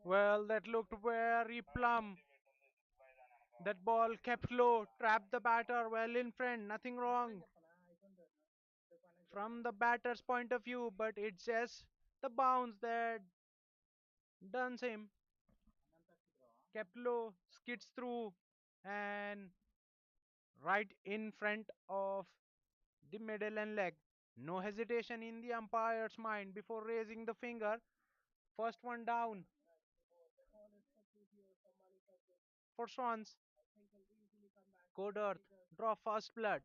Well, that looked very plumb. That ball kept low, trapped the batter well in front, nothing wrong from the batter's point of view, but it's just the bounce that duns him. Kept low, skids through, and right in front of the middle and leg. No hesitation in the umpire's mind before raising the finger. First one down for Swans. Codearth, draw first blood.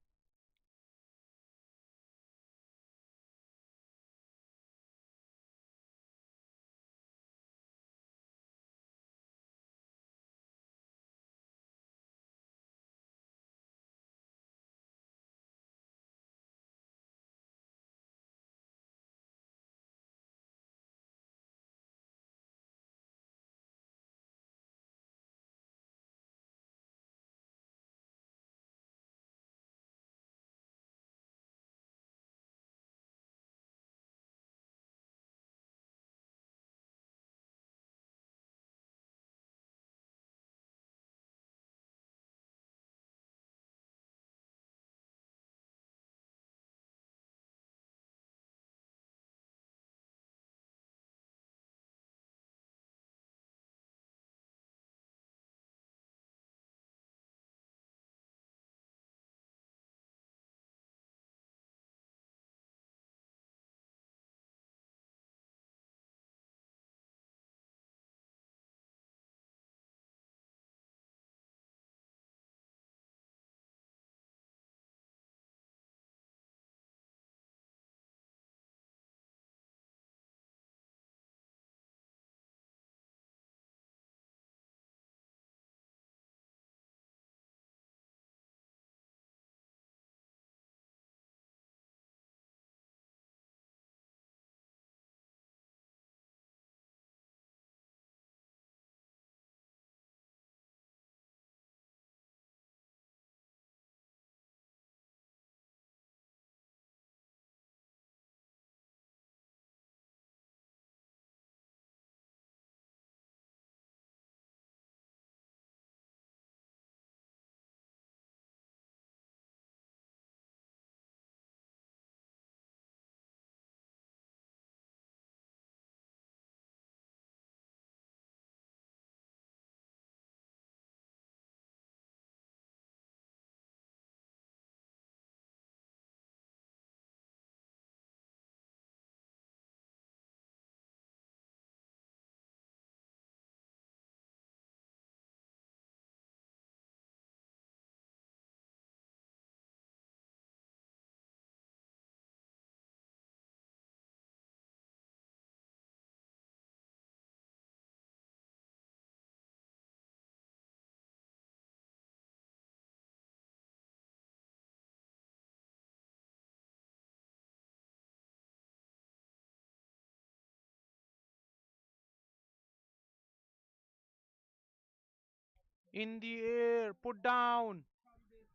In the air, put down.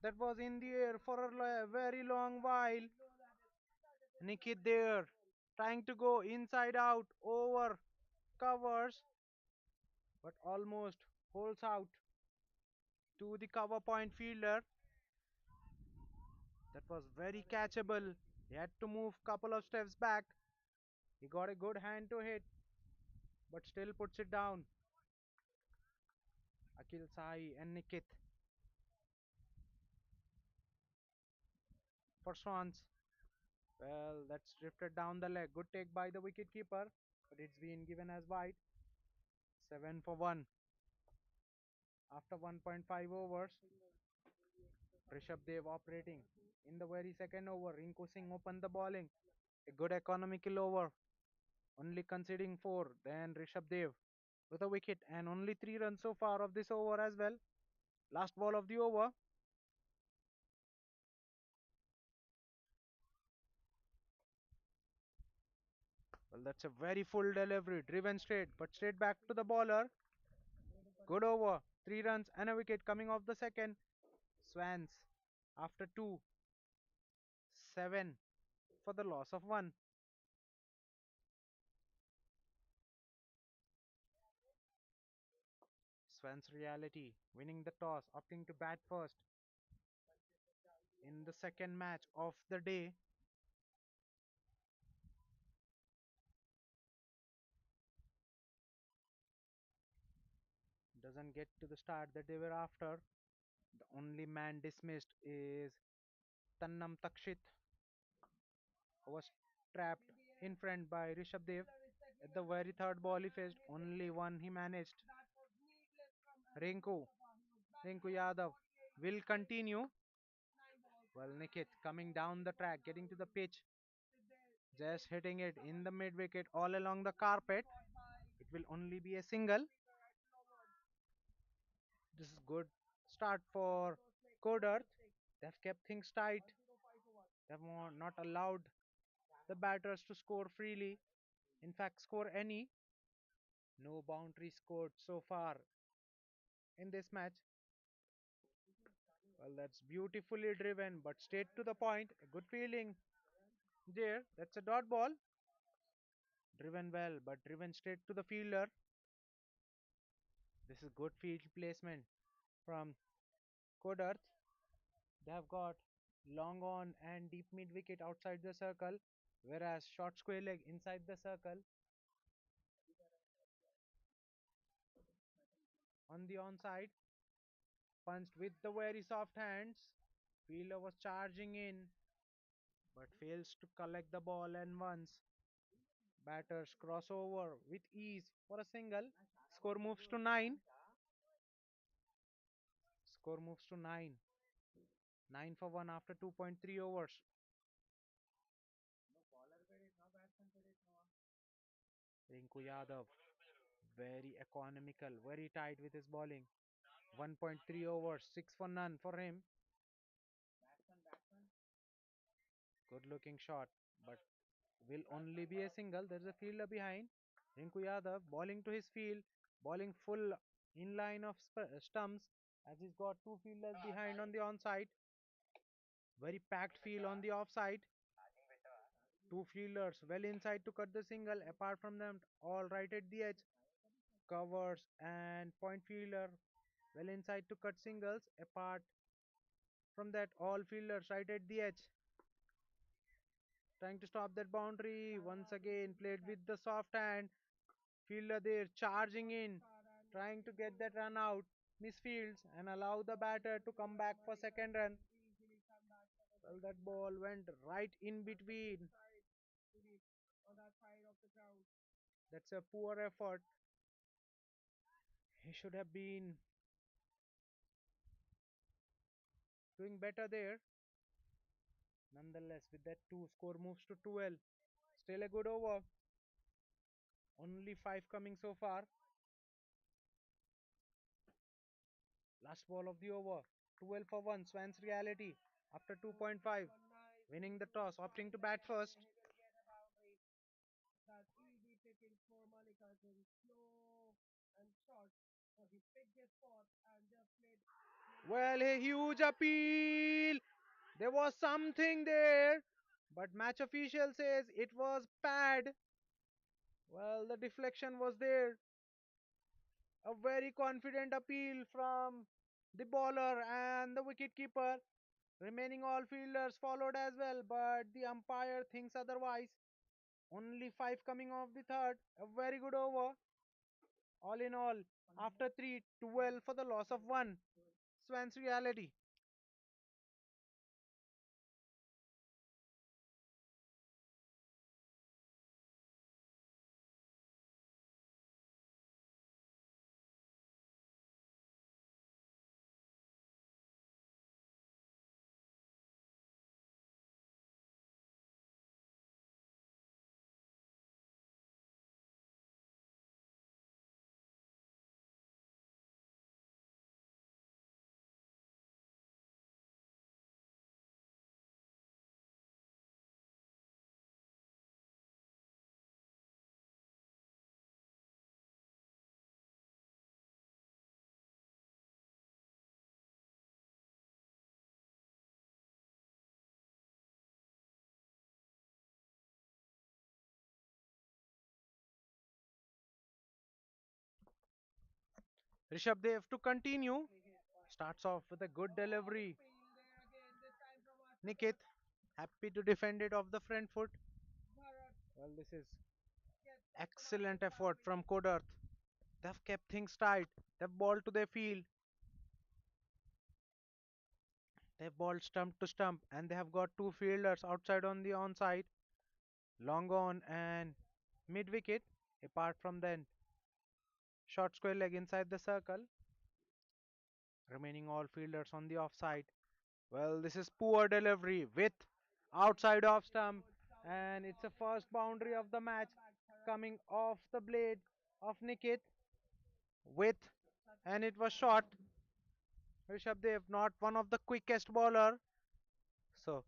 That was in the air for a very long while. Nikit there, trying to go inside out over covers, but almost holds out to the cover point fielder. That was very catchable. He had to move couple of steps back. He got a good hand to hit, but still puts it down. Akil Sahi and Nikit for Swans. Well, that's drifted down the leg. Good take by the wicket keeper, but it's been given as wide. 7 for 1 after 1.5 overs. Rishabh Dev operating in the very second over. Rinku Singh opened the bowling. A good economical over, only conceding 4. Then Rishabh Dev with a wicket and only 3 runs so far of this over as well. Last ball of the over. Well, that's a very full delivery, driven straight, but straight back to the bowler. Good over, 3 runs and a wicket coming off the second. Swans after 2, 7 for the loss of 1. Svans reality, winning the toss, opting to bat first in the second match of the day. Doesn't get to the start that they were after. The only man dismissed is Tannam Takshit, who was trapped in front by Rishabh Dev. At the very third ball he faced, only one he managed. Rinku, Rinku Yadav will continue. Well, Nikit coming down the track, getting to the pitch, just hitting it in the mid wicket all along the carpet. It will only be a single. This is good start for Codearth. They've kept things tight. They've not allowed the batters to score freely. In fact, score any. No boundary scored so far in this match. Well, that's beautifully driven, but straight to the point. A good feeling there. That's a dot ball. Driven well, but driven straight to the fielder. This is good field placement from Codearth. They have got long on and deep mid wicket outside the circle, whereas short square leg inside the circle. On the onside, punched with the very soft hands. Fielder was charging in, but fails to collect the ball, and once batters cross over with ease for a single. Score moves to 9. Score moves to 9. 9 for 1 after 2.3 overs. Rinku Yadav, very economical, very tight with his bowling. 1.3 overs, 6 for none for him. Good looking shot, but will only be a single. There's a fielder behind. Rinku Yadav bowling to his field, bowling full in line of stumps as he's got two fielders behind on the onside. Very packed field on the offside. Two fielders well inside to cut the single. Apart from them, all right at the edge. Covers and point fielder well inside to cut singles. Apart from that, all fielders right at the edge. Trying to stop that boundary. Once again, played with the soft hand. Fielder there charging in, trying to get that run out. Misfields and allow the batter to come back for second run. Well, that ball went right in between. That's a poor effort. He should have been doing better there. Nonetheless, with that two, score moves to 12. Still a good over. Only 5 coming so far. Last ball of the over. 12 for 1. Swans reality after 2.5. Winning the toss, opting to bat first. Well, a huge appeal. There was something there, but match official says it was pad. Well, the deflection was there. A very confident appeal from the bowler and the wicketkeeper. Remaining all fielders followed as well, but the umpire thinks otherwise. Only 5 coming off the third. A very good over. All in all, after 3, 12 for the loss of 1. Swans reality. Rishabh Dev to continue. Starts off with a good delivery. Nikit, happy to defend it off the front foot. Well, this is excellent effort from Codearth. They've kept things tight. They've balled to their field. They've balled stump to stump, and they have got two fielders outside on the onside, long on and mid wicket. Apart from then, short square leg inside the circle. Remaining all fielders on the offside. Well, this is poor delivery with outside off stump, and it's a first boundary of the match coming off the blade of Nikit with, and it was short. Rishabh Dev, not one of the quickest bowler, so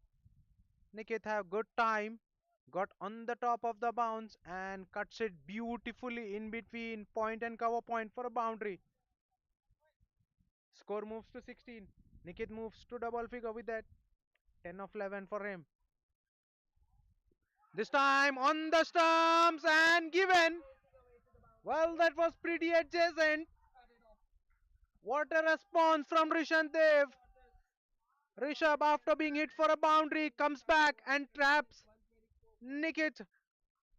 Nikit have good time, got on the top of the bounce and cuts it beautifully in between point and cover point for a boundary. Score moves to 16. Nikit moves to double figure with that. 10 of 11 for him. This time on the stumps and given. Well, that was pretty adjacent. What a response from Rishan Dev. Rishabh, after being hit for a boundary, comes back and traps Nikit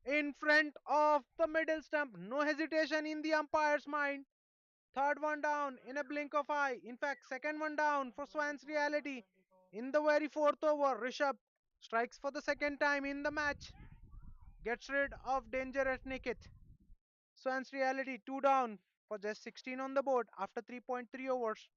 in front of the middle stump. No hesitation in the umpire's mind. Third one down in a blink of eye. In fact, second one down for Swans reality. In the very fourth over, Rishabh strikes for the second time in the match. Gets rid of dangerous Nikit. Swans reality 2 down for just 16 on the board after 3.3 overs.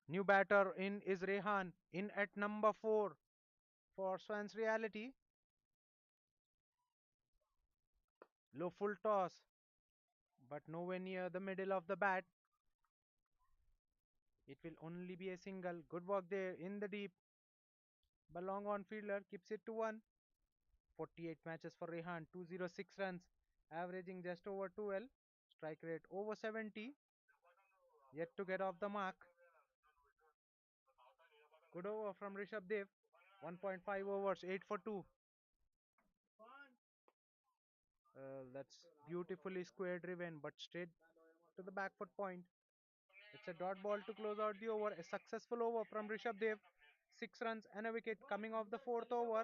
New batter in is Rehan in at number 4 for Swans reality. Low full toss, but nowhere near the middle of the bat. It will only be a single. Good work there in the deep. But long on fielder keeps it to 1. 48 matches for Rehan, 206 runs, averaging just over 12. Strike rate over 70. Yet to get off the mark. Good over from Rishabh Dev. 1.5 overs, 8 for 2. That's beautifully square driven, but straight to the back foot point. It's a dot ball to close out the over. A successful over from Rishabh Dev. 6 runs and a wicket coming off the fourth over.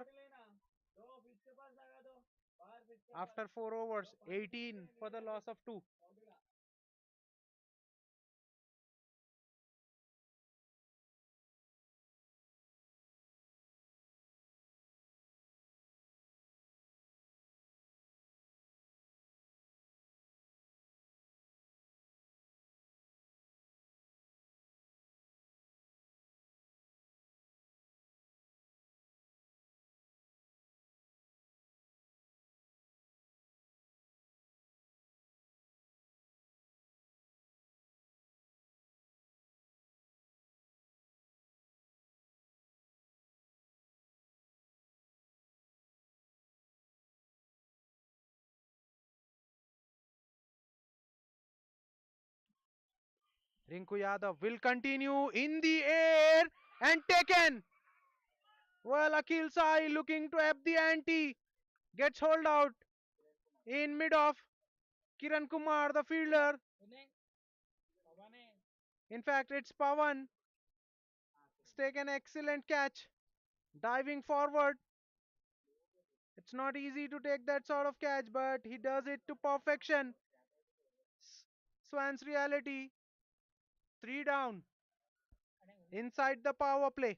After 4 overs, 18 for the loss of 2. Rinku Yadav will continue in the air and taken. Well, Akhil Sai looking to up the ante. Gets hold out in mid off. Kiran Kumar, the fielder. In fact, it's Pawan. He's taken an excellent catch. Diving forward. It's not easy to take that sort of catch, but he does it to perfection. Swans reality. Three down. Inside the power play.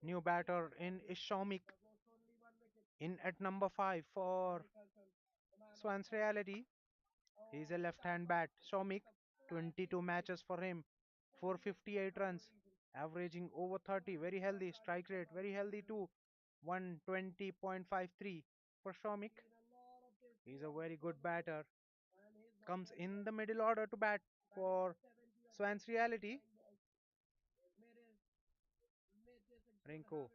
New batter in Ishomik in at number 5 for Swans reality. He's a left hand bat. Shomik, 22 matches for him, 458 runs, averaging over 30. Very healthy. Strike rate, very healthy too. 120.53 for Shomik. He's a very good batter. Comes in the middle order to bat for Swans reality. Rinko.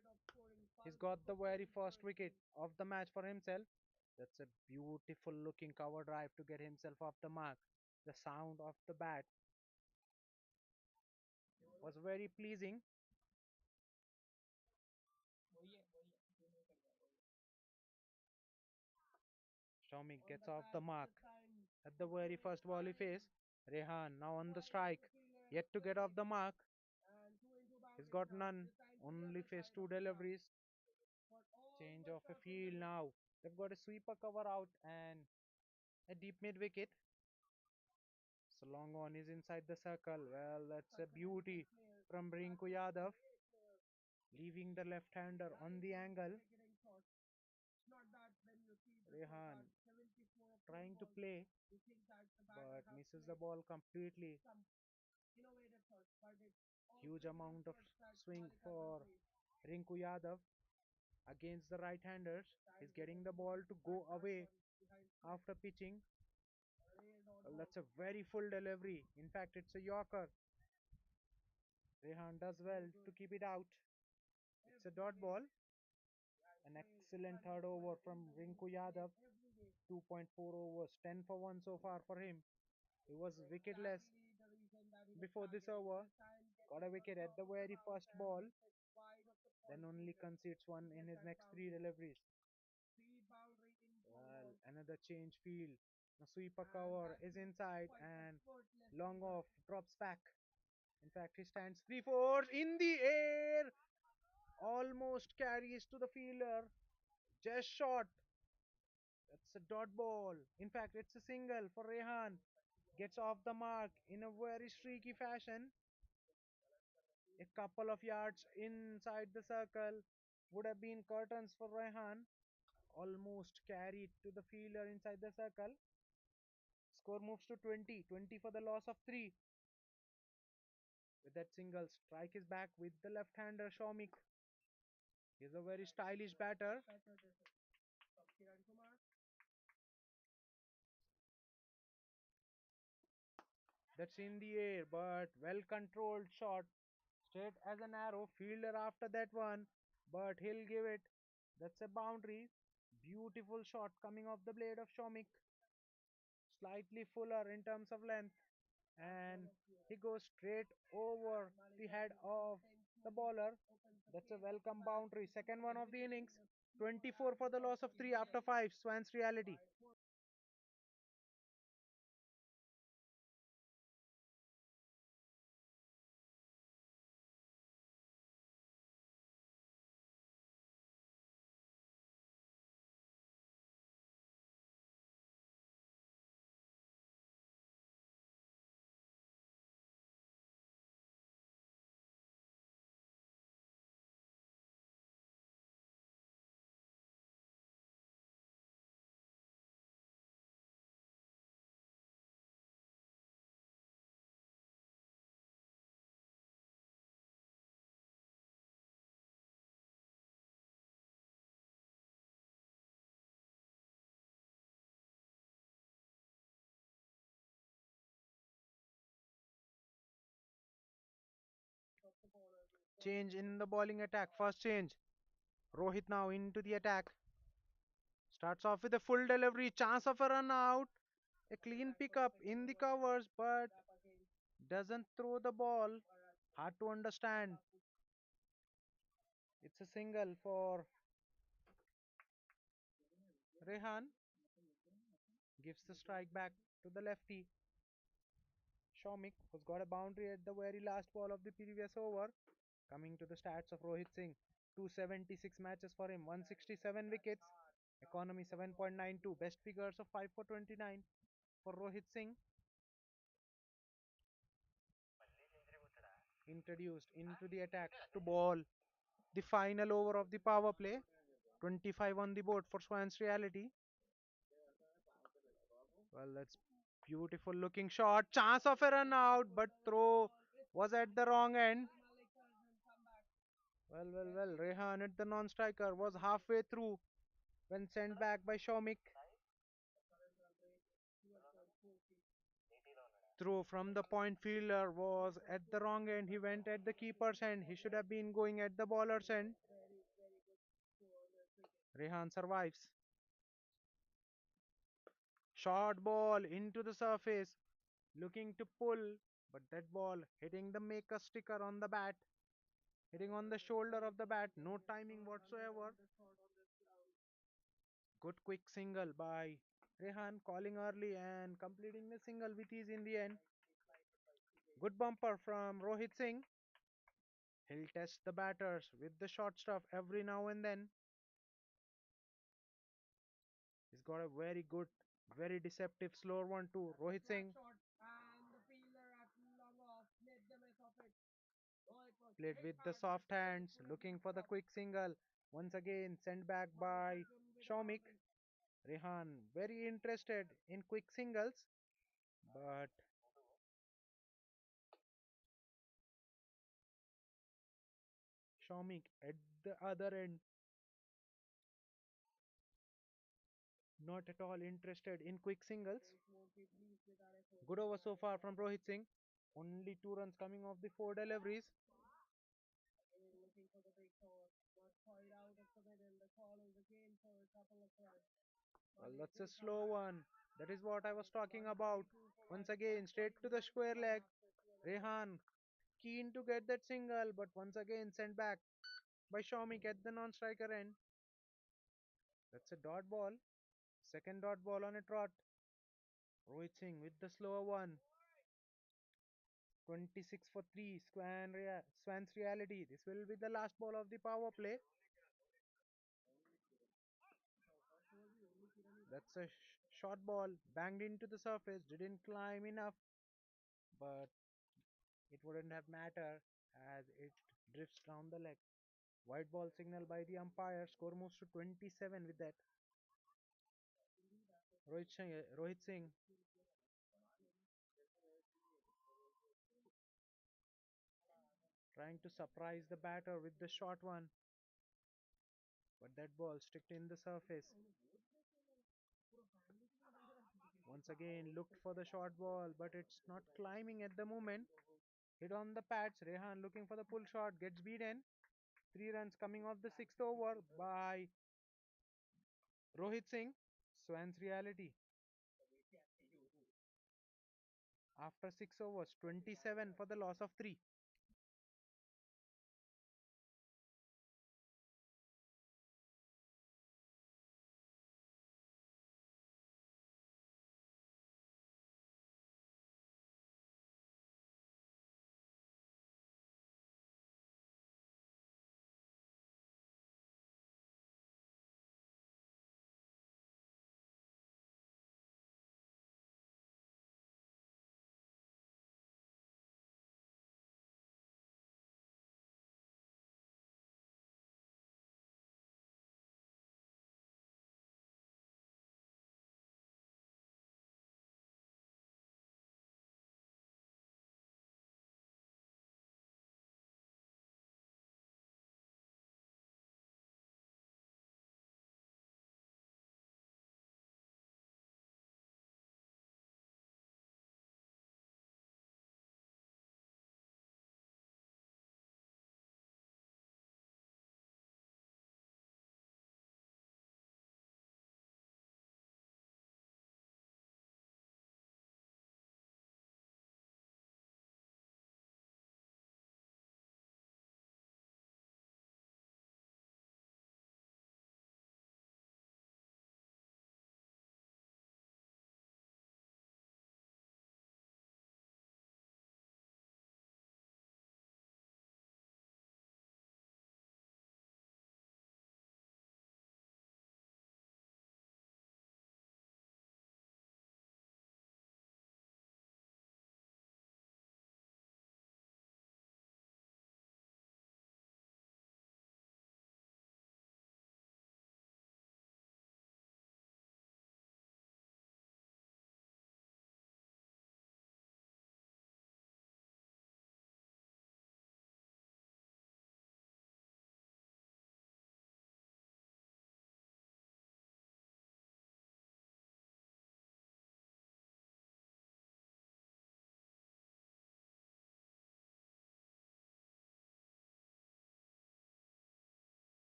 He's got the very first wicket of the match for himself. That's a beautiful looking cover drive to get himself off the mark. The sound of the bat was very pleasing. Shawmi gets off the mark at the very first ball he faced. Rehan now on the strike, yet to get off the mark. He's got none, only faced two deliveries. Change of a field now. They've got a sweeper cover out and a deep mid wicket. So long on is inside the circle. Well, that's a beauty from Rinku Yadav, leaving the left hander on the angle. Rehan trying to play but misses the ball completely. Huge amount of swing for Rinku Yadav against the right-handers. He's getting the ball to go away after pitching. Well, that's a very full delivery. In fact, it's a Yorker. Rehan does well to keep it out. It's a dot ball. An excellent third over from Rinku Yadav. 2.4 overs, 10 for 1 so far for him. He was wicketless before this over. Got a wicket at the very first ball. Then only concedes one in his next three deliveries. Well, another change field. The sweeper cover is inside and long off drops back. In fact, he stands 3-4 in the air. Almost carries to the fielder. Just short. That's a dot ball. In fact, it's a single for Rehan. Gets off the mark in a very streaky fashion. A couple of yards inside the circle would have been curtains for Rehan. Almost carried to the fielder inside the circle. Score moves to 20. 20 for the loss of 3. With that single, strike is back with the left-hander Shomik. He's a very stylish batter. That's in the air, but well controlled shot. Straight as an arrow. Fielder after that one, but he'll give it. That's a boundary. Beautiful shot coming off the blade of Shomik. Slightly fuller in terms of length. And he goes straight over the head of the bowler. That's a welcome boundary. Second one of the innings. 24 for the loss of 3 after 5. Swans reality. Change in the bowling attack. First change. Rohit now into the attack. Starts off with a full delivery. Chance of a run out. A clean pickup in the covers, but doesn't throw the ball. Hard to understand. It's a single for Rehan. Gives the strike back to the lefty. Shomik, who's got a boundary at the very last ball of the previous over. Coming to the stats of Rohit Singh, 276 matches for him, 167 wickets, economy 7.92, best figures of 5 for 29 for Rohit Singh. Introduced into the attack to ball the final over of the power play. 25 on the board for Swans Reality. Well, that's beautiful looking shot. Chance of a run out, but throw was at the wrong end. Well. Rehan at the non-striker was halfway through when sent back by Shomik. Throw from the point fielder was at the wrong end. He went at the keeper's end. He should have been going at the bowler's end. Rehan survives. Short ball into the surface. Looking to pull, but that ball hitting the maker sticker on the bat. Hitting on the shoulder of the bat. No timing whatsoever. Good quick single by Rehan, calling early and completing the single with ease in the end. Good bumper from Rohit Singh. He'll test the batters with the short stuff every now and then. He's got a very good, very deceptive slower one too. Rohit Singh played with the soft hands, looking for the quick single. Once again, sent back by Shomik. Rehan very interested in quick singles, but Shomik at the other end, not at all interested in quick singles. Good over so far from Rohit Singh. Only 2 runs coming off the 4 deliveries. Well, that's a slow one. That is what I was talking about. Once again, straight to the square leg. Rehan keen to get that single, but once again sent back by Shomik at the non-striker end. That's a dot ball. Second dot ball on a trot. Rohit Singh with the slower one. 26 for 3. Swans Reality. This will be the last ball of the power play. That's a short ball. Banged into the surface. Didn't climb enough. But it wouldn't have mattered as it drifts down the leg. White ball signal by the umpire. Score moves to 27 with that. Rohit Singh trying to surprise the batter with the short one. But that ball sticked in the surface. Once again looked for the short ball, but it's not climbing at the moment. Hit on the pads. Rehan looking for the pull shot. Gets beaten. 3 runs coming off the sixth over by Rohit Singh. Swans Reality. After 6 overs, 27 for the loss of 3.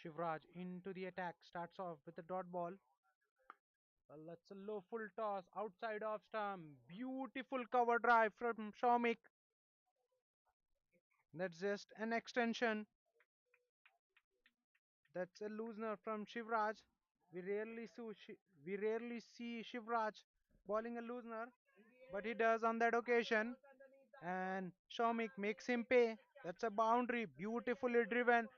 Shivraj into the attack. Starts off with a dot ball. Well, that's a low full toss outside off stump. Beautiful cover drive from Shomik. That's just an extension. That's a loosener from Shivraj. We rarely see Shivraj bowling a loosener, but he does on that occasion. And Shomik makes him pay. That's a boundary, beautifully driven,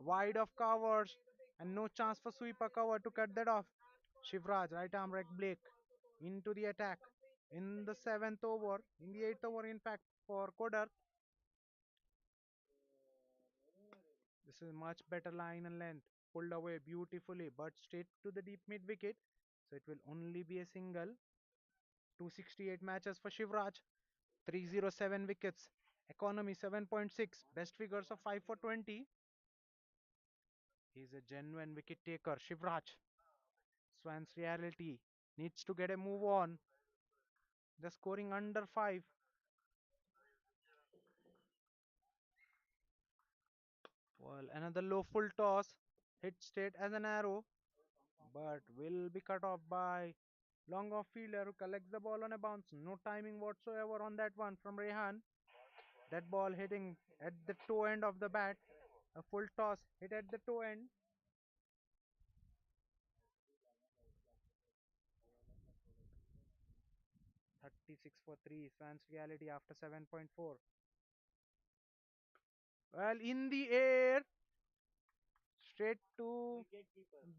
wide of covers, and no chance for sweeper cover to cut that off. Shivraj, right arm rec Blake into the attack in the seventh over, in the eighth over, in fact, for Codearth. This is much better line and length, pulled away beautifully, but straight to the deep mid wicket. So it will only be a single. 268 matches for Shivraj, 307 wickets, economy 7.6, best figures of 5 for 20. He's a genuine wicket taker. Shivraj, Swan's reality, needs to get a move on. The scoring under 5. Well, another low full toss, hit straight as an arrow, but will be cut off by long off fielder who collects the ball on a bounce. No timing whatsoever on that one from Rehan. That ball hitting at the toe end of the bat. A full toss hit at the toe end. 36 for 3. Swans reality after 7.4. Well, in the air, straight to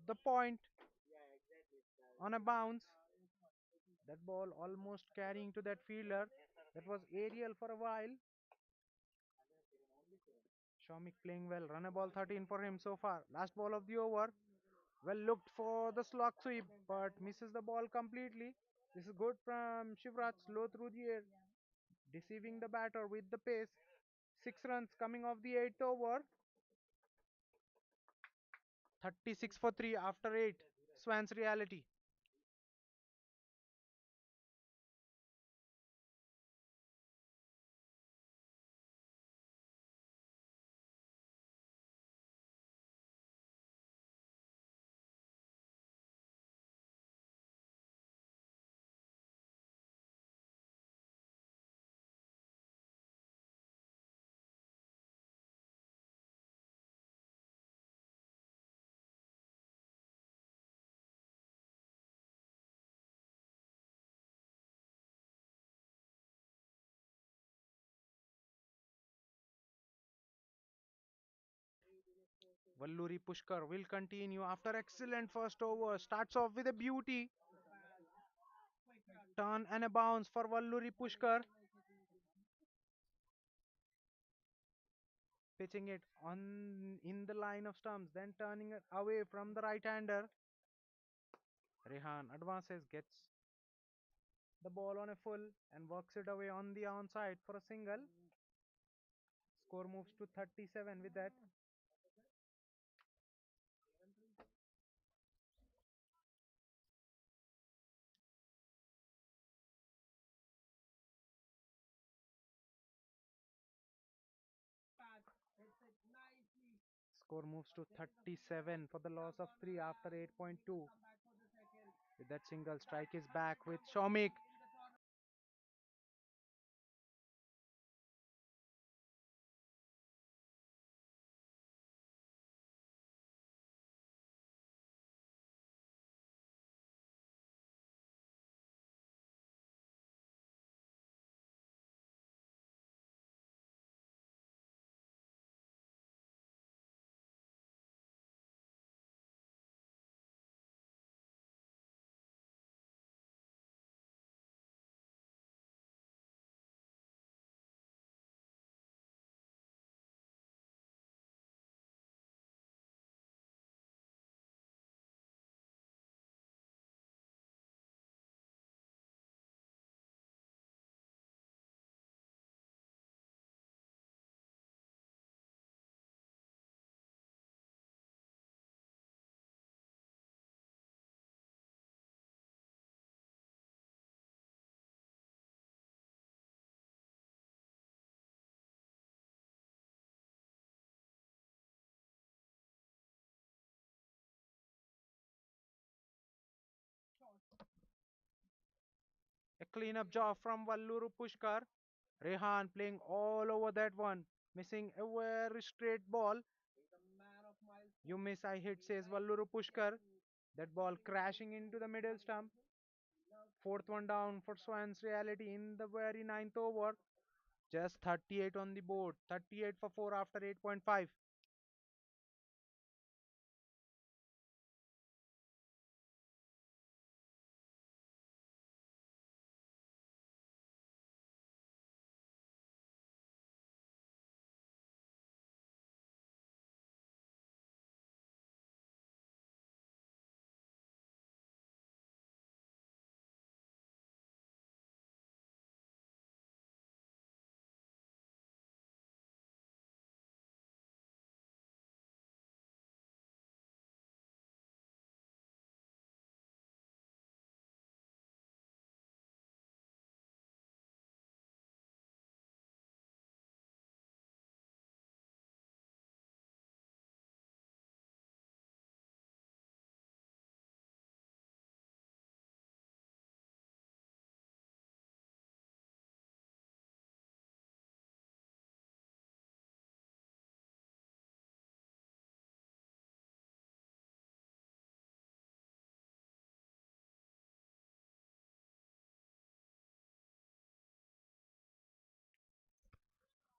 the point on a bounce. That ball almost carrying to that fielder. That was aerial for a while. Shomik playing well. Run a ball 13 for him so far. Last ball of the over. Well looked for the slog sweep, but misses the ball completely. This is good from Shivraj. Slow through the air, deceiving the batter with the pace. 6 runs coming off the eighth over. 36 for 3 after 8. Swans reality. Valluri Pushkar will continue after excellent first over. Starts off with a beauty. Turn and a bounce for Valluri Pushkar. Pitching it on in the line of stumps, then turning it away from the right-hander. Rehan advances, gets the ball on a full and works it away on the onside for a single. Score moves to 37 with that. Score moves to 37 for the loss of 3 after 8.2. With that single, strike is back with Shomik. cleanup job from Valluru Pushkar. Rehan playing all over that one, missing a very straight ball. You miss, I hit, says Valluru Pushkar. That ball crashing into the middle stump. Fourth one down for Swans Reality in the very ninth over. Just 38 on the board. 38 for 4 after 8.5.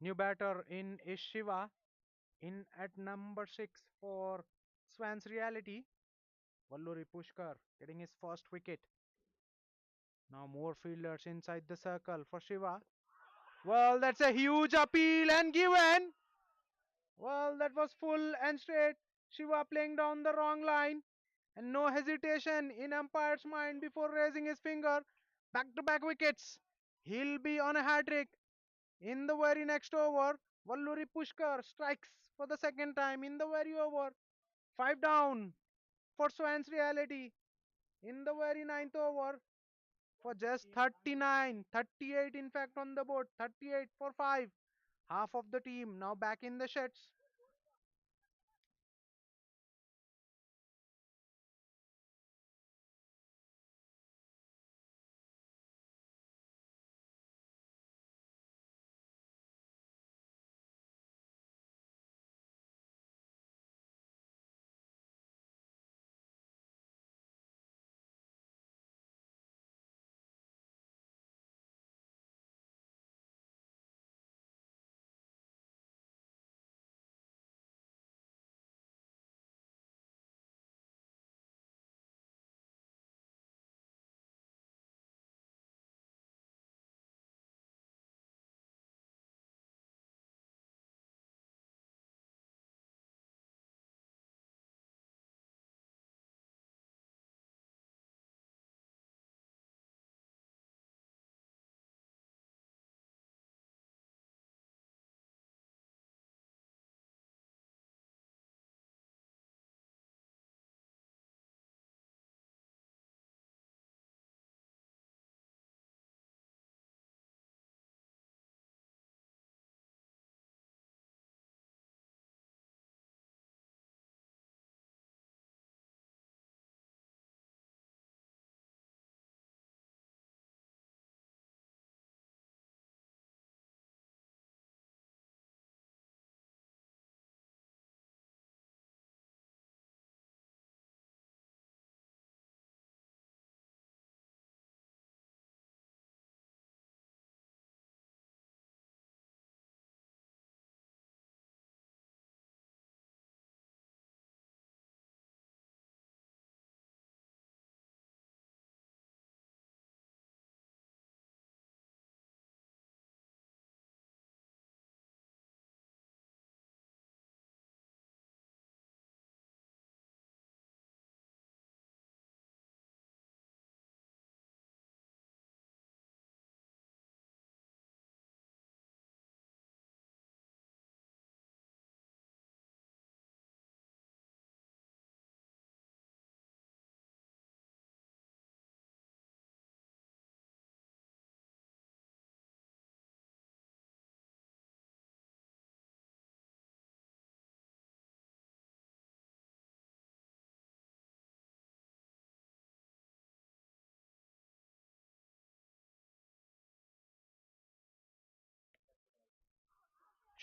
New batter in is Shiva. In at number 6 for Swans Reality. Valluri Pushkar getting his first wicket. Now more fielders inside the circle for Shiva. Well, that's a huge appeal and given. Well, that was full and straight. Shiva playing down the wrong line. And no hesitation in umpire's mind before raising his finger. Back to back wickets. He'll be on a hat trick in the very next over. Valluri Pushkar strikes for the second time in the very over. Five down for Swans Reality in the very ninth over for just 39, 38 in fact on the board. 38 for 5. Half of the team now back in the sheds.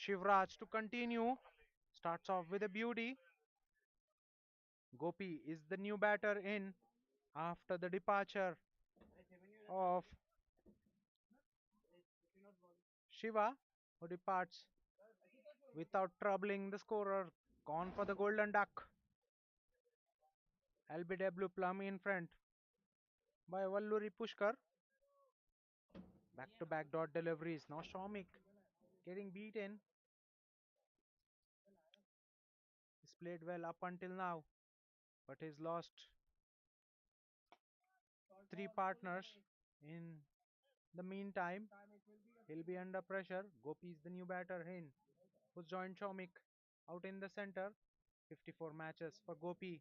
Shivraj to continue. Starts off with a beauty. Gopi is the new batter in after the departure of Shiva, who departs without troubling the scorer. Gone for the golden duck. LBW Plum in front by Valluri Pushkar. Back to back dot deliveries. Now Shomik getting beaten. He's played well up until now, but he's lost three partners. In the meantime, he'll be under pressure. Gopi is the new batter in, who's joined Shomik out in the center. 54 matches for Gopi.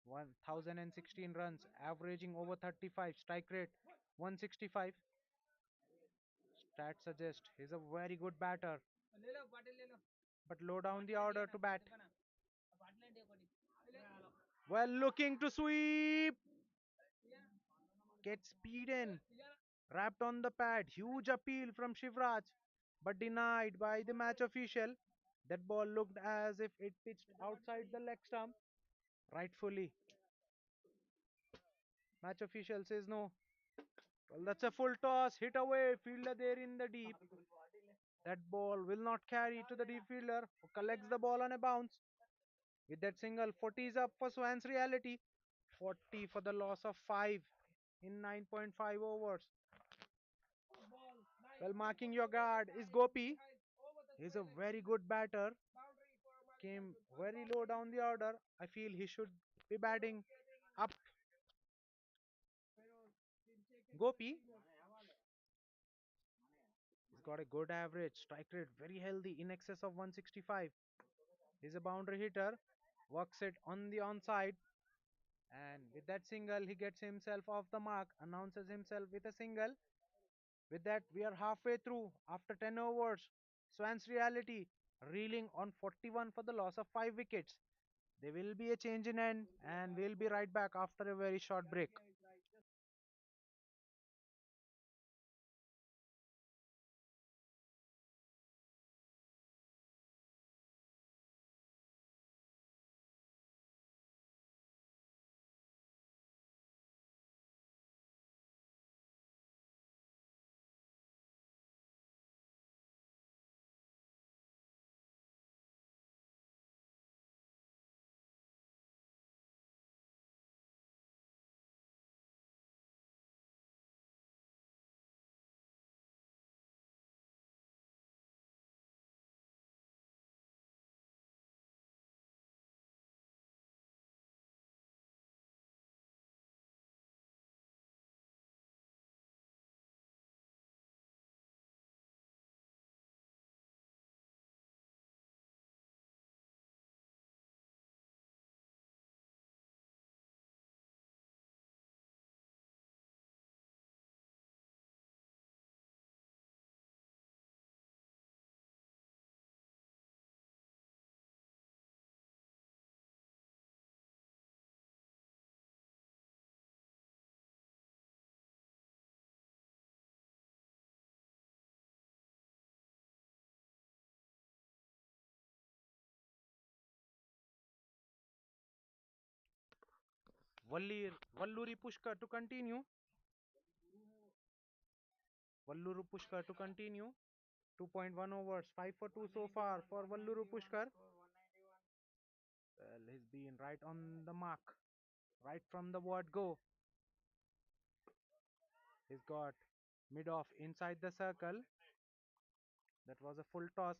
1016 runs, averaging over 35. Strike rate 165. Stats suggest he's a very good batter, but low down the order to bat. Well, looking to sweep. Gets beaten. Wrapped on the pad. Huge appeal from Shivraj, but denied by the match official. That ball looked as if it pitched outside the leg stump. Rightfully. Match official says no. Well, that's a full toss. Hit away. Fielder there in the deep. That ball will not carry to the deep fielder, who collects the ball on a bounce. With that single, 40 is up for Swans reality. 40 for the loss of 5 in 9.5 overs. Well, marking your guard is Gopi. He's a very good batter. Came very low down the order. I feel he should be batting up. Gopi, he's got a good average. Strike rate very healthy, in excess of 165. He's a boundary hitter. Works it on the onside. And with that single, he gets himself off the mark. Announces himself with a single. With that, we are halfway through after 10 overs. Swans reality reeling on 41 for the loss of 5 wickets. There will be a change in end, and we'll be right back after a very short break. Valluri Pushkar to continue. Valluru Pushkar to continue. 2.1 overs, 5 for 2 so far for Valluru Pushkar. Well, he's been right on the mark, right from the word go. He's got mid off inside the circle. That was a full toss.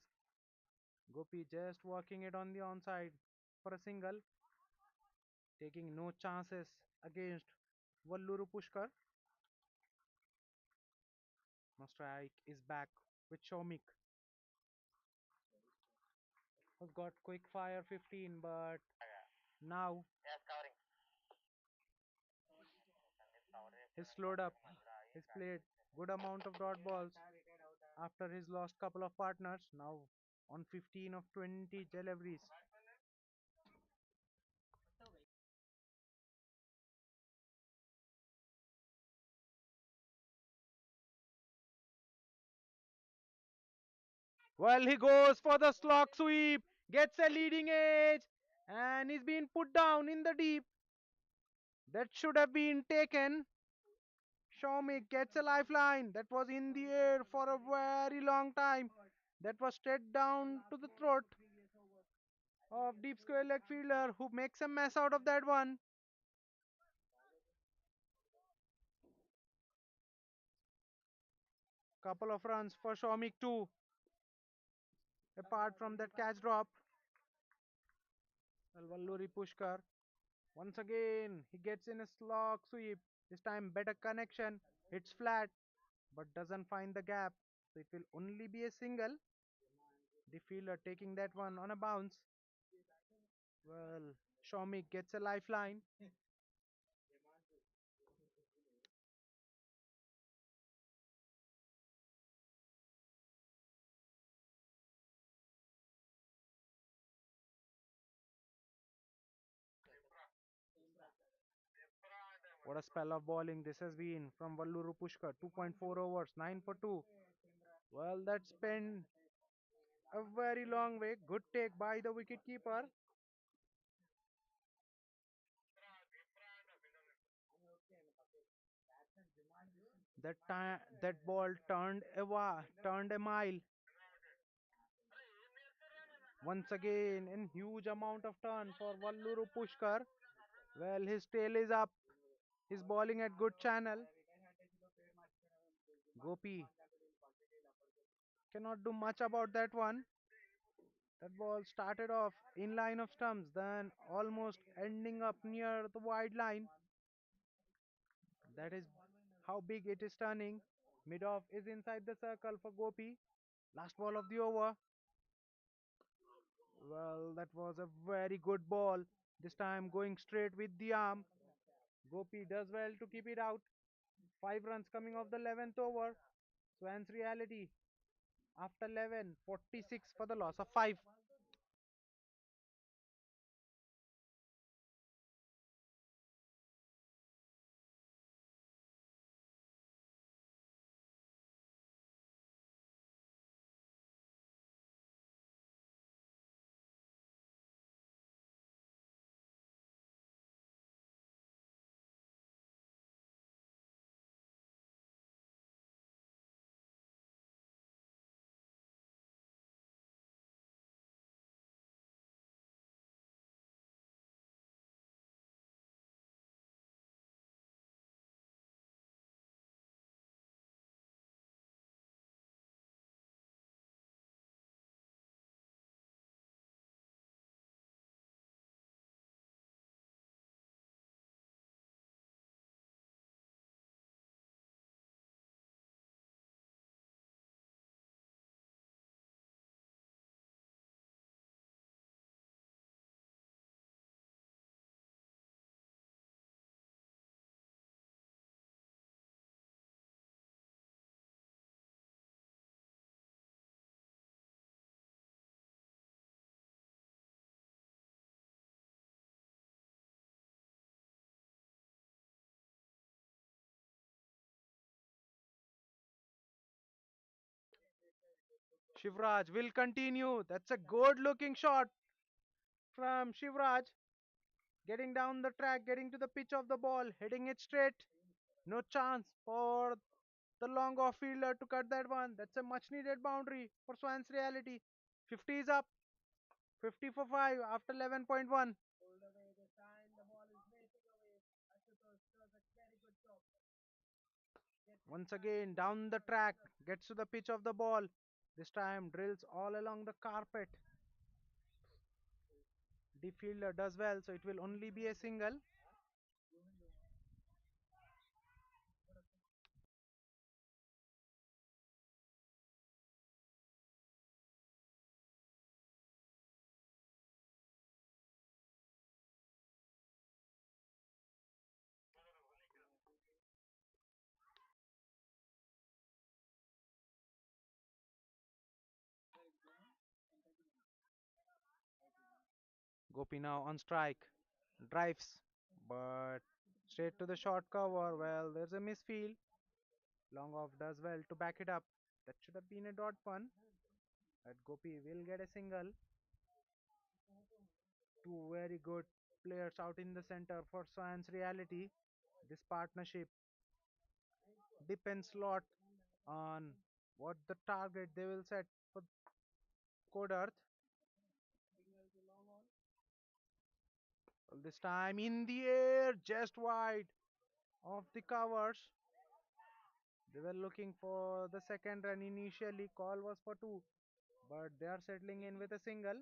Gopi just working it on the onside for a single, taking no chances against Valluru Pushkar. Now strike is back with Shomik, who's got quick fire 15, but now he's slowed up. He's played good amount of dot balls after his lost couple of partners. Now on 15 of 20 deliveries. Well, he goes for the slog sweep, gets a leading edge, and is being put down in the deep. That should have been taken. Shawmik gets a lifeline that was in the air for a very long time. That was straight down to the throat of deep square leg fielder who makes a mess out of that one. Couple of runs for Shawmik too. Apart from that catch drop, Valluri Pushkar once again he gets in a slog sweep. This time better connection. Hits flat but doesn't find the gap. So it will only be a single. The fielder taking that one on a bounce. Well, Shawmik gets a lifeline. What a spell of bowling this has been from Valluru Pushkar. 2.4 overs, 9 for 2. Well, that's been a very long way. Good take by the wicketkeeper. That ball turned a mile. Once again, in huge amount of turn for Valluru Pushkar. Well, his tail is up. He's bowling at good channel. Gopi cannot do much about that one. That ball started off in line of stumps, then almost ending up near the wide line. That is how big it is turning. Mid off is inside the circle for Gopi. Last ball of the over. Well, that was a very good ball. This time going straight with the arm. Gopi does well to keep it out. 5 runs coming off the 11th over. Swans reality after 11, 46 for the loss of 5. Shivraj will continue. That's a good looking shot from Shivraj. Getting down the track, getting to the pitch of the ball, hitting it straight. No chance for the long off fielder to cut that one. That's a much needed boundary for Swans reality. 50 is up. 50 for 5 after 11.1. Once again, down the track, gets to the pitch of the ball. This time, drills all along the carpet. The fielder does well, so it will only be a single. Gopi now on strike. Drives, but straight to the short cover. Well, there's a misfield. Long off does well to back it up. That should have been a dot one. That Gopi will get a single. Two very good players out in the center for Swans reality. This partnership depends a lot on what the target they will set for Codearth. This time in the air, just wide of the covers. They were looking for the second run initially. Call was for two, but they are settling in with a single.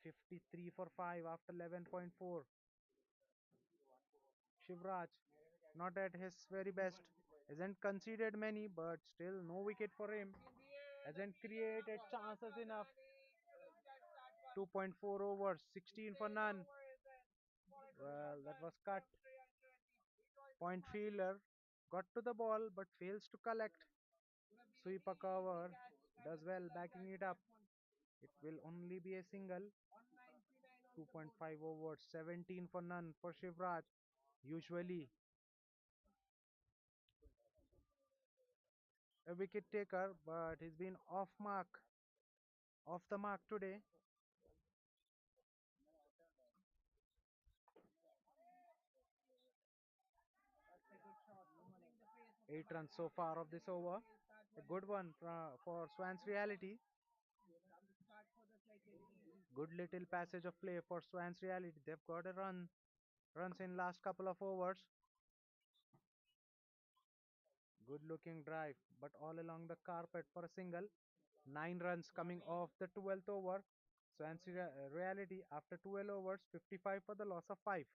53 for 5 after 11.4. Shivraj, not at his very best, hasn't conceded many, but still no wicket for him. Hasn't created chances enough. 2.4 overs, 16 for none. Well, that was cut. Point fielder got to the ball but fails to collect. Sweep a cover, does well backing it up. It will only be a single. 2.5 overs, 17 for none for Shivraj. Usually a wicket taker, but he's been off the mark today. 8 runs so far of this over. A good one for Swans reality. Good little passage of play for Swans reality. They've got a runs in last couple of overs. Good looking drive, but all along the carpet for a single. 9 runs coming off the 12th over. Swansea reality after 12 overs, 55 for the loss of 5.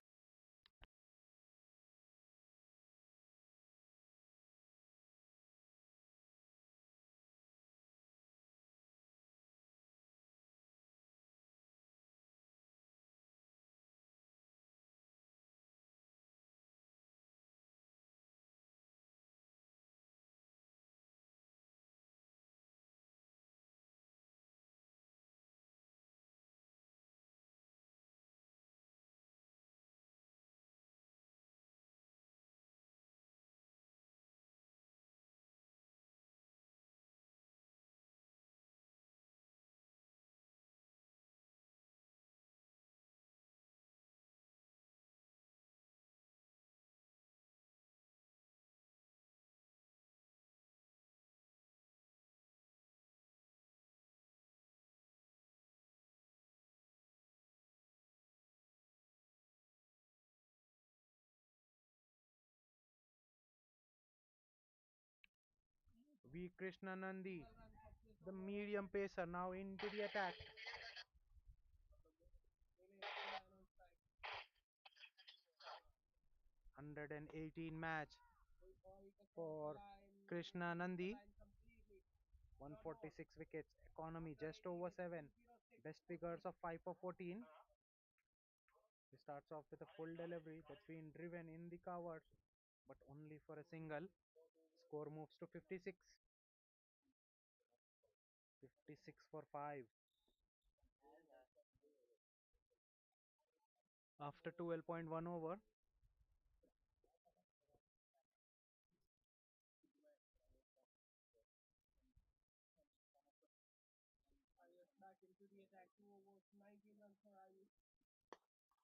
V. Krishna Nandi, the medium pacer, now into the attack. 118 match for Krishna Nandi. 146 wickets, economy just over 7. Best figures of 5 for 14. He starts off with a full delivery that's been driven in the covers, but only for a single. Score moves to 56. 56 for 5. After 12.1 over.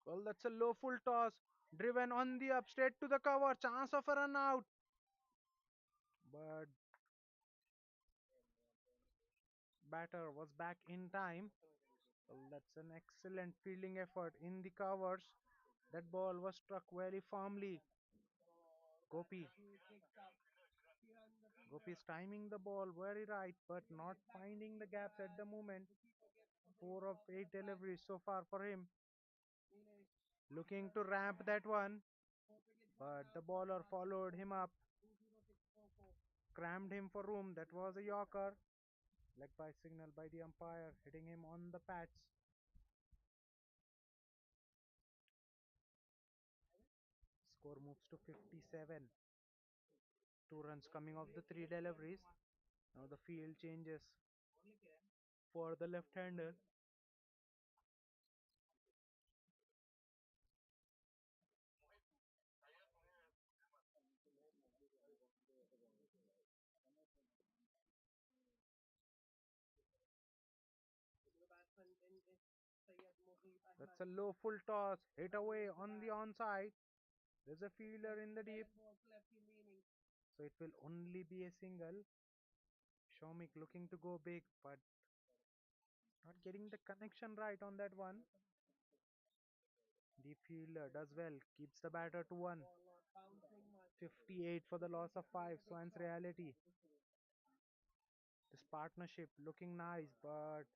Well, that's a low full toss. Driven on the up straight to the cover. Chance of a run out. But batter was back in time. Well, that's an excellent fielding effort in the covers. That ball was struck very firmly. Gopi. Gopi is timing the ball very right, but not finding the gaps at the moment. 4 of 8 deliveries so far for him. Looking to ramp that one, but the bowler followed him up, crammed him for room. That was a Yorker. Leg by signal by the umpire, hitting him on the patch. Score moves to 57. 2 runs coming off the 3 deliveries. Now the field changes for the left-hander. That's a low full toss. Hit away on the onside. There's a fielder in the deep. So it will only be a single. Shomik looking to go big, but not getting the connection right on that one. Deep fielder does well. Keeps the batter to 1. 58 for the loss of 5. Swans reality. This partnership looking nice, but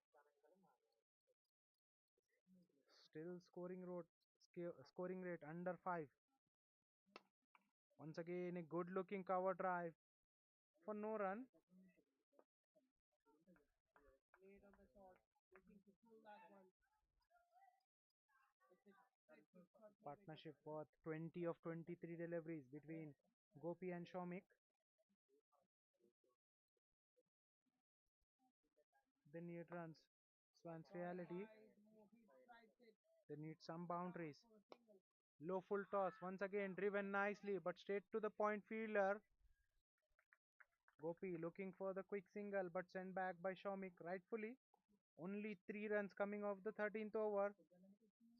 still scoring rate under 5. Once again, a good looking cover drive for no run. Partnership worth 20 of 23 deliveries between Gopi and Shomik. They need runs. Swans reality. They need some boundaries. Low full toss. Once again driven nicely, but straight to the point fielder. Gopi looking for the quick single, but sent back by Shomik rightfully. Only 3 runs coming off the 13th over.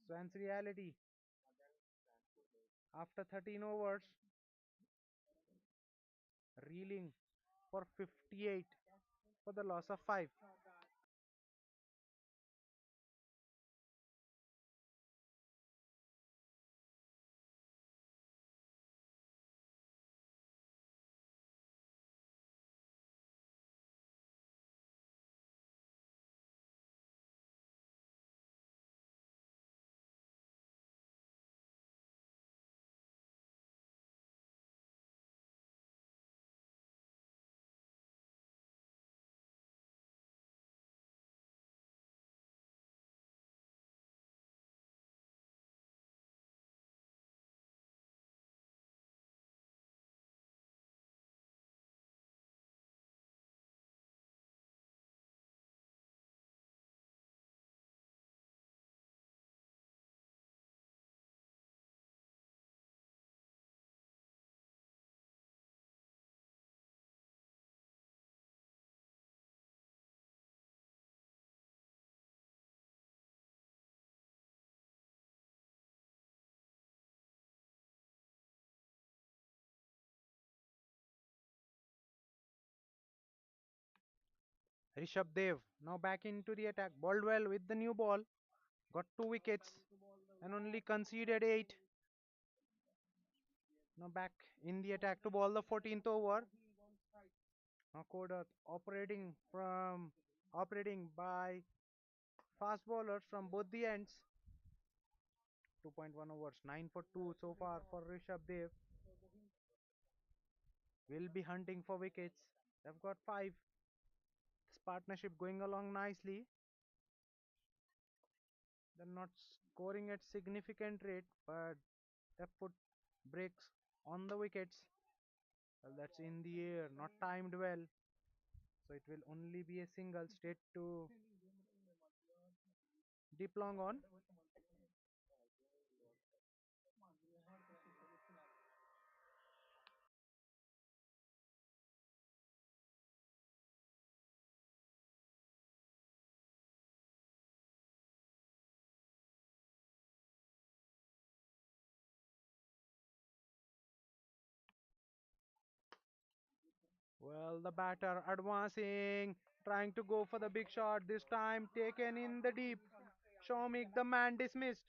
Swans reality. After 13 overs, reeling for 58 for the loss of 5. Rishabh Dev now back into the attack. Bowled well with the new ball. Got 2 wickets and only conceded 8. Now back in the attack to ball the 14th over. Now Codearth operating by fast bowlers from both the ends. 2.1 overs, 9 for 2 so far for Rishabh Dev. Will be hunting for wickets. They've got 5. This partnership going along nicely. They're not scoring at significant rate, but they put breaks on the wickets. Well, that's in the air, not timed well. So it will only be a single straight to deep long on. Well, the batter advancing, trying to go for the big shot. This time taken in the deep. Shomik, the man dismissed.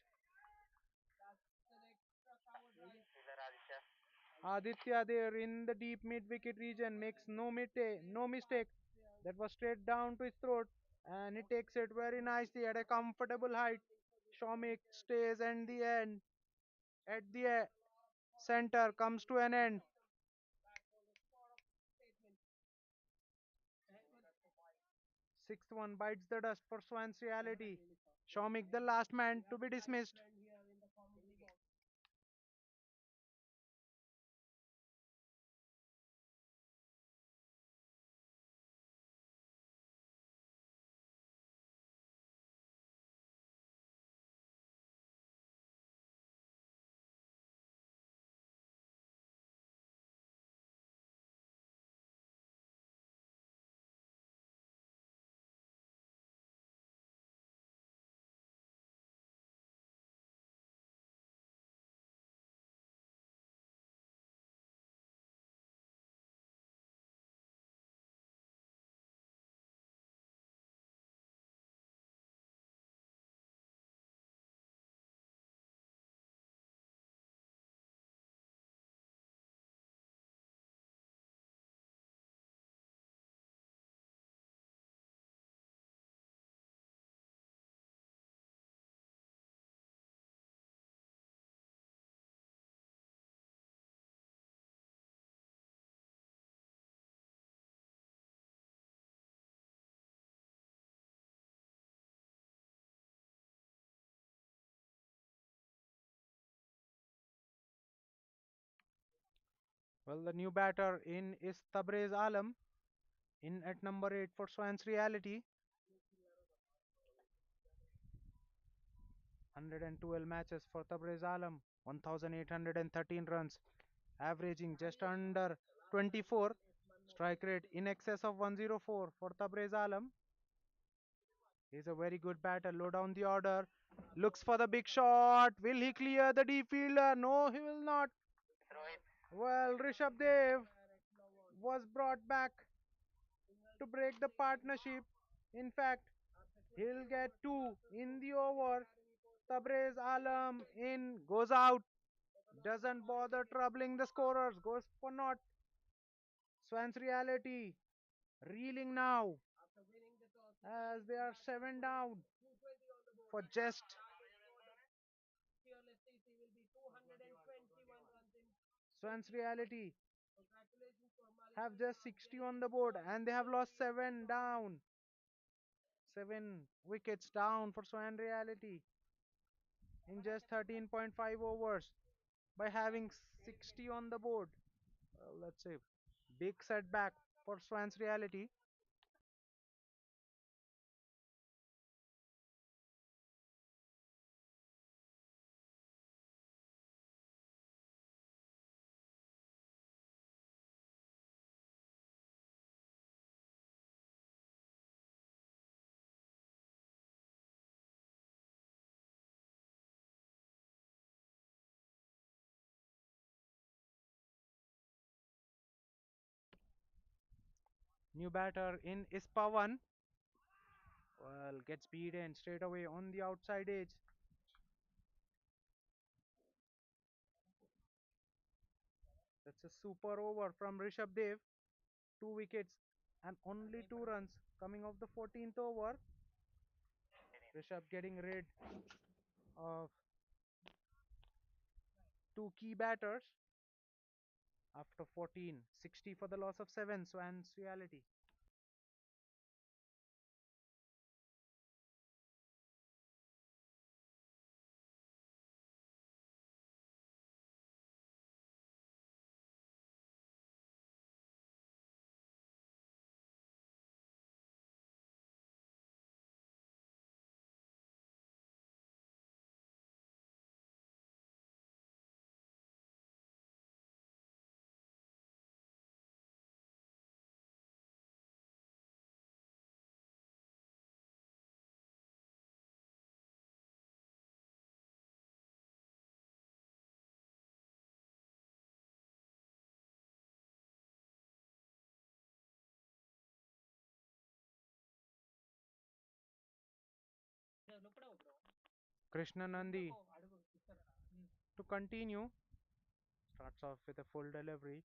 Aditya there in the deep mid wicket region makes no mistake. That was straight down to his throat, and he takes it very nicely at a comfortable height. Shomik stays and the end at the center comes to an end. Sixth one bites the dust for Swan's reality. Shomik the last man to be dismissed. Well, the new batter in is Tabrez Alam, in at number 8 for Swans Reality. 112 matches for Tabrez Alam, 1813 runs, averaging just under 24. Strike rate in excess of 104 for Tabrez Alam. He's a very good batter. Low down the order. Looks for the big shot. Will he clear the deep fielder? No, he will not. Well, Rishabh Dev was brought back to break the partnership. In fact, he'll get two in the over. Tabrez Alam in, goes out. Doesn't bother troubling the scorers. Goes for naught. Swans Reality reeling now as they are 7 down for just Swans Reality have just 60 on the board and they have lost 7 down. 7 wickets down for Swan Reality in just 13.5 overs by having 60 on the board. Let's say big setback for Swans Reality. New batter in is Pawan. Well, gets beaten straight away on the outside edge. That's a super over from Rishabh Dev. 2 wickets and only 2 runs coming off the 14th over. Rishabh getting rid of two key batters after 14. 60 for the loss of 7. Swans Reality. Krishna Nandi to continue. Starts off with a full delivery.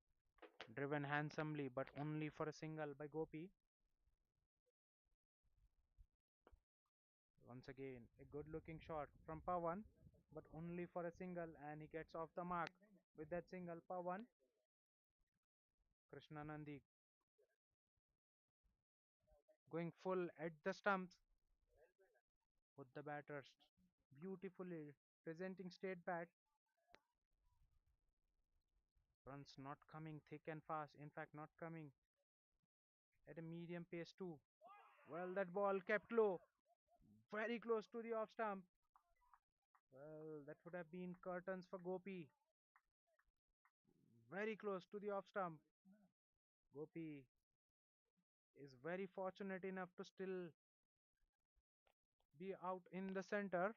Driven handsomely but only for a single by Gopi. Once again, a good looking shot from Pawan but only for a single and he gets off the mark with that single. Pawan. Krishna Nandi going full at the stumps with the batters beautifully presenting straight bat. Runs not coming thick and fast. In fact, not coming at a medium pace too. Well, that ball kept low, very close to the off stump. Well, that would have been curtains for Gopi. Very close to the off stump. Gopi is very fortunate enough to still be out in the center.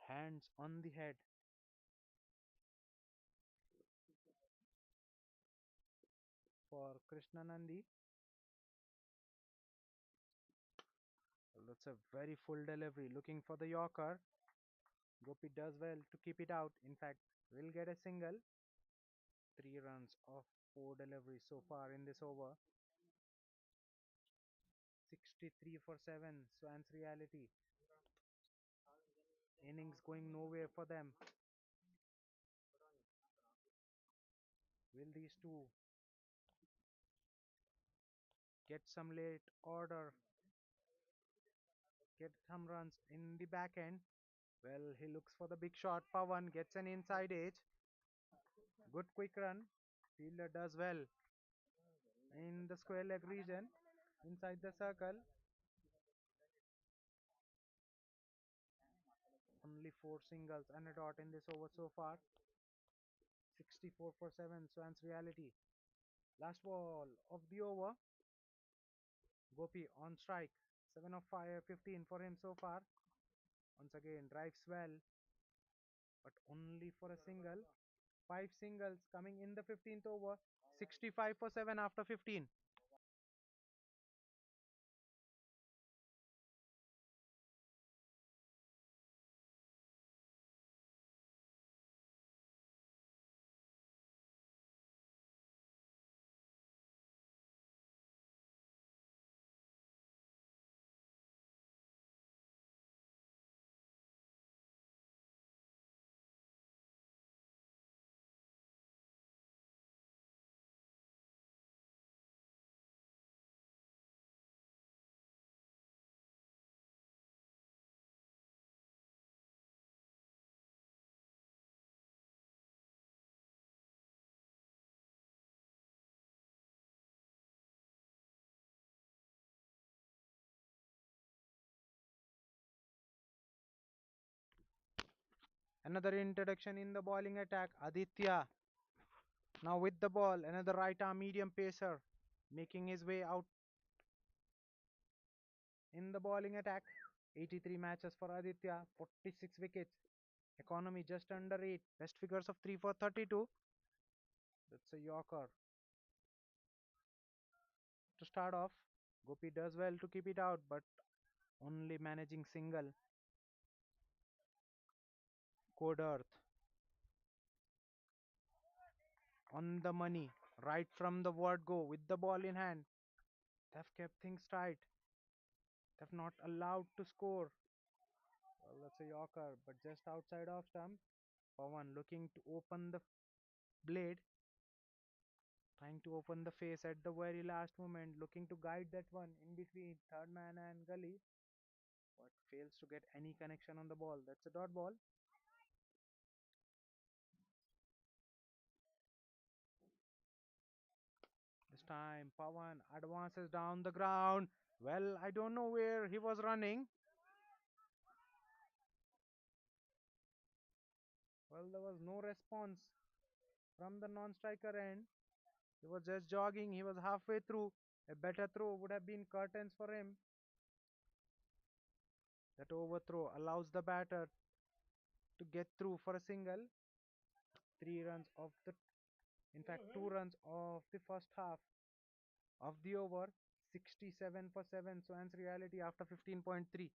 Hands on the head for Krishna Nandi. Well, that's a very full delivery. Looking for the Yorker. Gopi does well to keep it out. In fact, will get a single. 3 runs off 4 deliveries so far in this over. 63 for 7. Swans Reality. Innings going nowhere for them. Will these two get some late order? Get some runs in the back end? Well, he looks for the big shot. Pawan gets an inside edge. Good quick run. Fielder does well in the square leg region inside the circle. Only four singles and a dot in this over so far. 64 for 7. Swans reality. Last ball of the over. Gopi on strike. 7 of 5, 15 for him so far. Once again, drives well, but only for a single. 5 singles coming in the 15th over. 65 for 7 after 15. Another introduction in the bowling attack. Aditya now with the ball. Another right arm medium pacer making his way out in the bowling attack. 83 matches for Aditya. 46 wickets. Economy just under 8. Best figures of 3 for 32. That's a Yorker. To start off, Gopi does well to keep it out, but only managing single. Codearth on the money, right from the word go with the ball in hand. They've kept things tight. They've not allowed to score. Well, that's a Yorker, but just outside of stump. Pawan looking to open the blade, trying to open the face at the very last moment, looking to guide that one in between third man and gully, but fails to get any connection on the ball. That's a dot ball. This time, Pawan advances down the ground. Well, I don't know where he was running. Well, there was no response from the non-striker end. He was just jogging. He was halfway through. A better throw would have been curtains for him. That overthrow allows the batter to get through for a single. 3 runs of the, in fact, 2 runs of the first half of the over. 67 for 7. Swans reality after 15.3.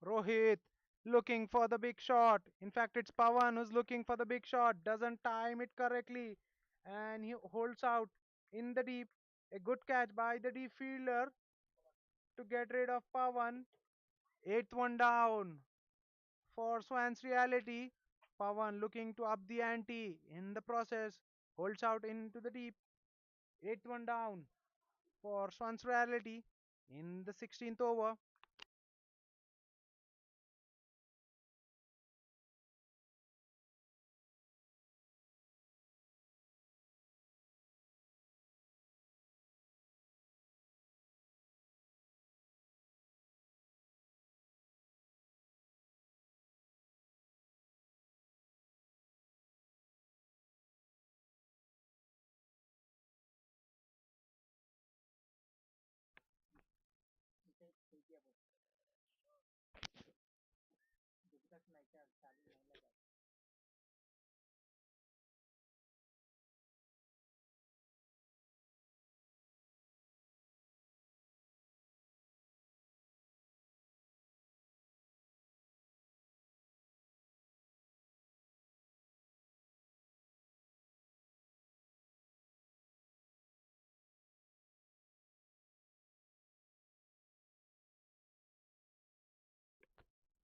Rohit looking for the big shot. In fact, it's Pawan who's looking for the big shot. Doesn't time it correctly. And he holds out in the deep. A good catch by the deep fielder to get rid of Pawan. Eighth one down for Swans reality. Pawan looking to up the ante in the process. Holds out into the deep. Eighth one down for Swans reality in the 16th over.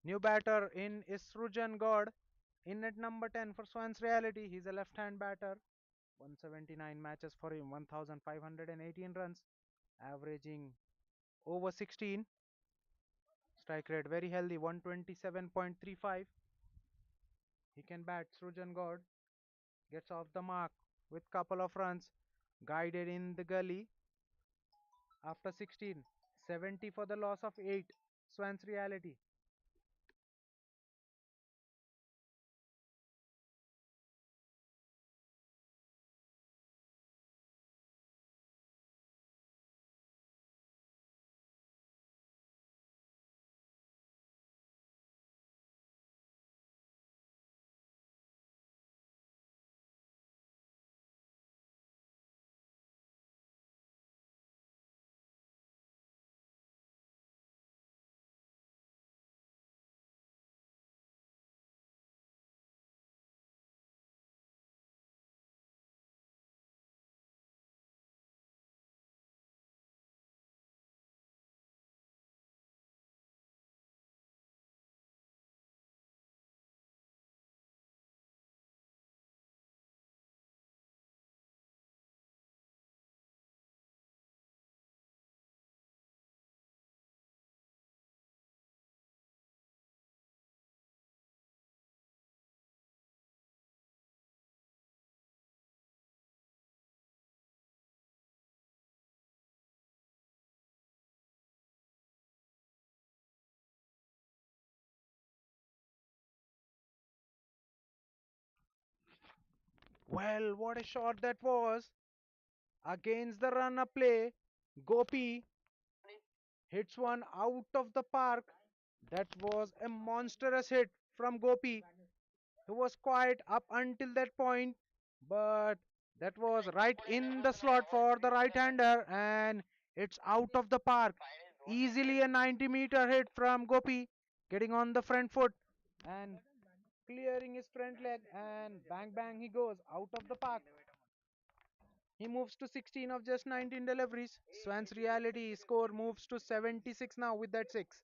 New batter in Isrujan God. In at number 10 for Swans Reality. He's a left-hand batter. 179 matches for him, 1,518 runs, averaging over 16. Strike rate very healthy, 127.35. He can bat. Srujan God gets off the mark with couple of runs, guided in the gully after 16. 70 for the loss of 8. Swans Reality. Well, what a shot that was! Against the run up play, Gopi hits one out of the park. That was a monstrous hit from Gopi, who was quiet up until that point, but that was right in the slot for the right hander, and it's out of the park. Easily a 90-meter hit from Gopi, getting on the front foot and clearing his front leg, and bang bang he goes out of the park. He moves to 16 of just 19 deliveries. Swan's reality score moves to 76 now with that 6.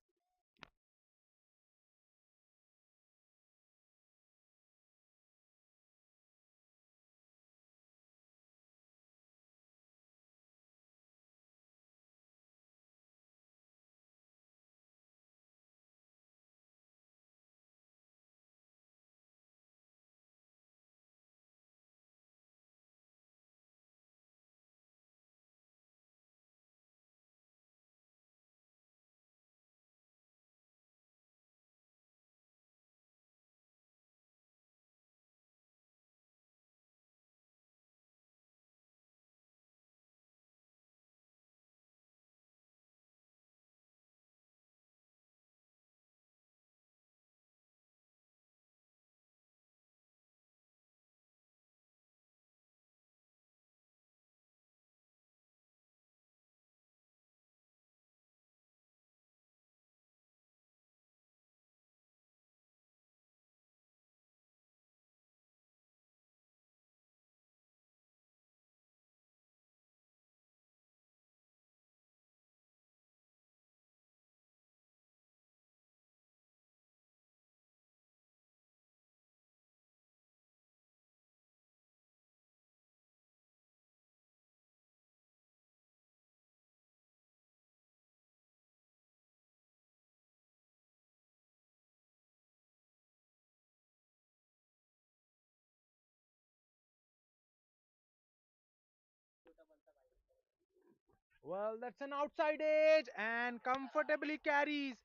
Well, that's an outside edge and comfortably carries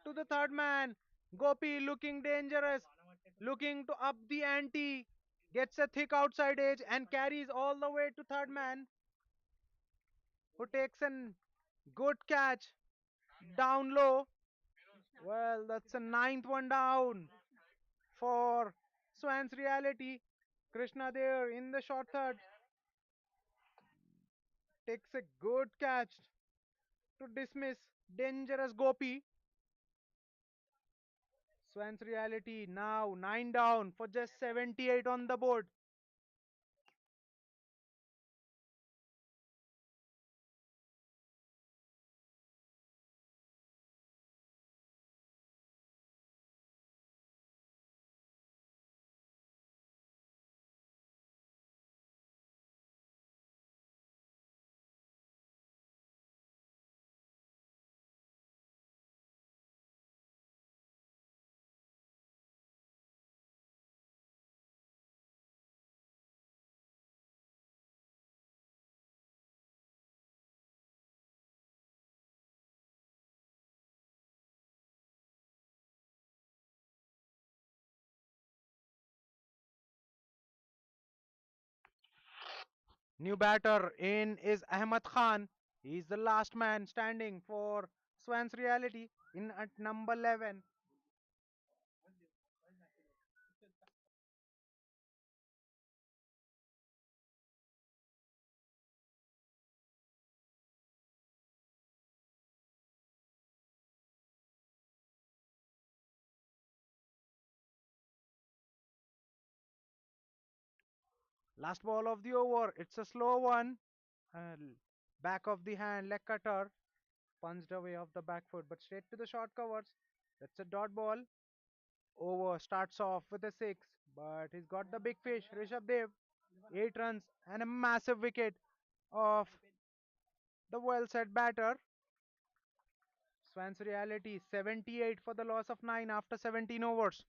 to the third man. Gopi looking dangerous, looking to up the ante, gets a thick outside edge and carries all the way to third man, who takes an good catch. Down low. Well, that's a ninth one down for Swan's reality. Krishna there in the short third takes a good catch to dismiss dangerous Gopi. Swan's reality now 9 down for just 78 on the board. New batter in is Ahmad Khan. He's the last man standing for Swan's reality in at number 11. Last ball of the over. It's a slow one. Uh, Back of the hand, leg cutter. Punched away off the back foot, but straight to the short covers. That's a dot ball. Over starts off with a six, but he's got the big fish, Rishabh Dev. 8 runs and a massive wicket of the well set batter. Swans reality 78 for the loss of 9 after 17 overs.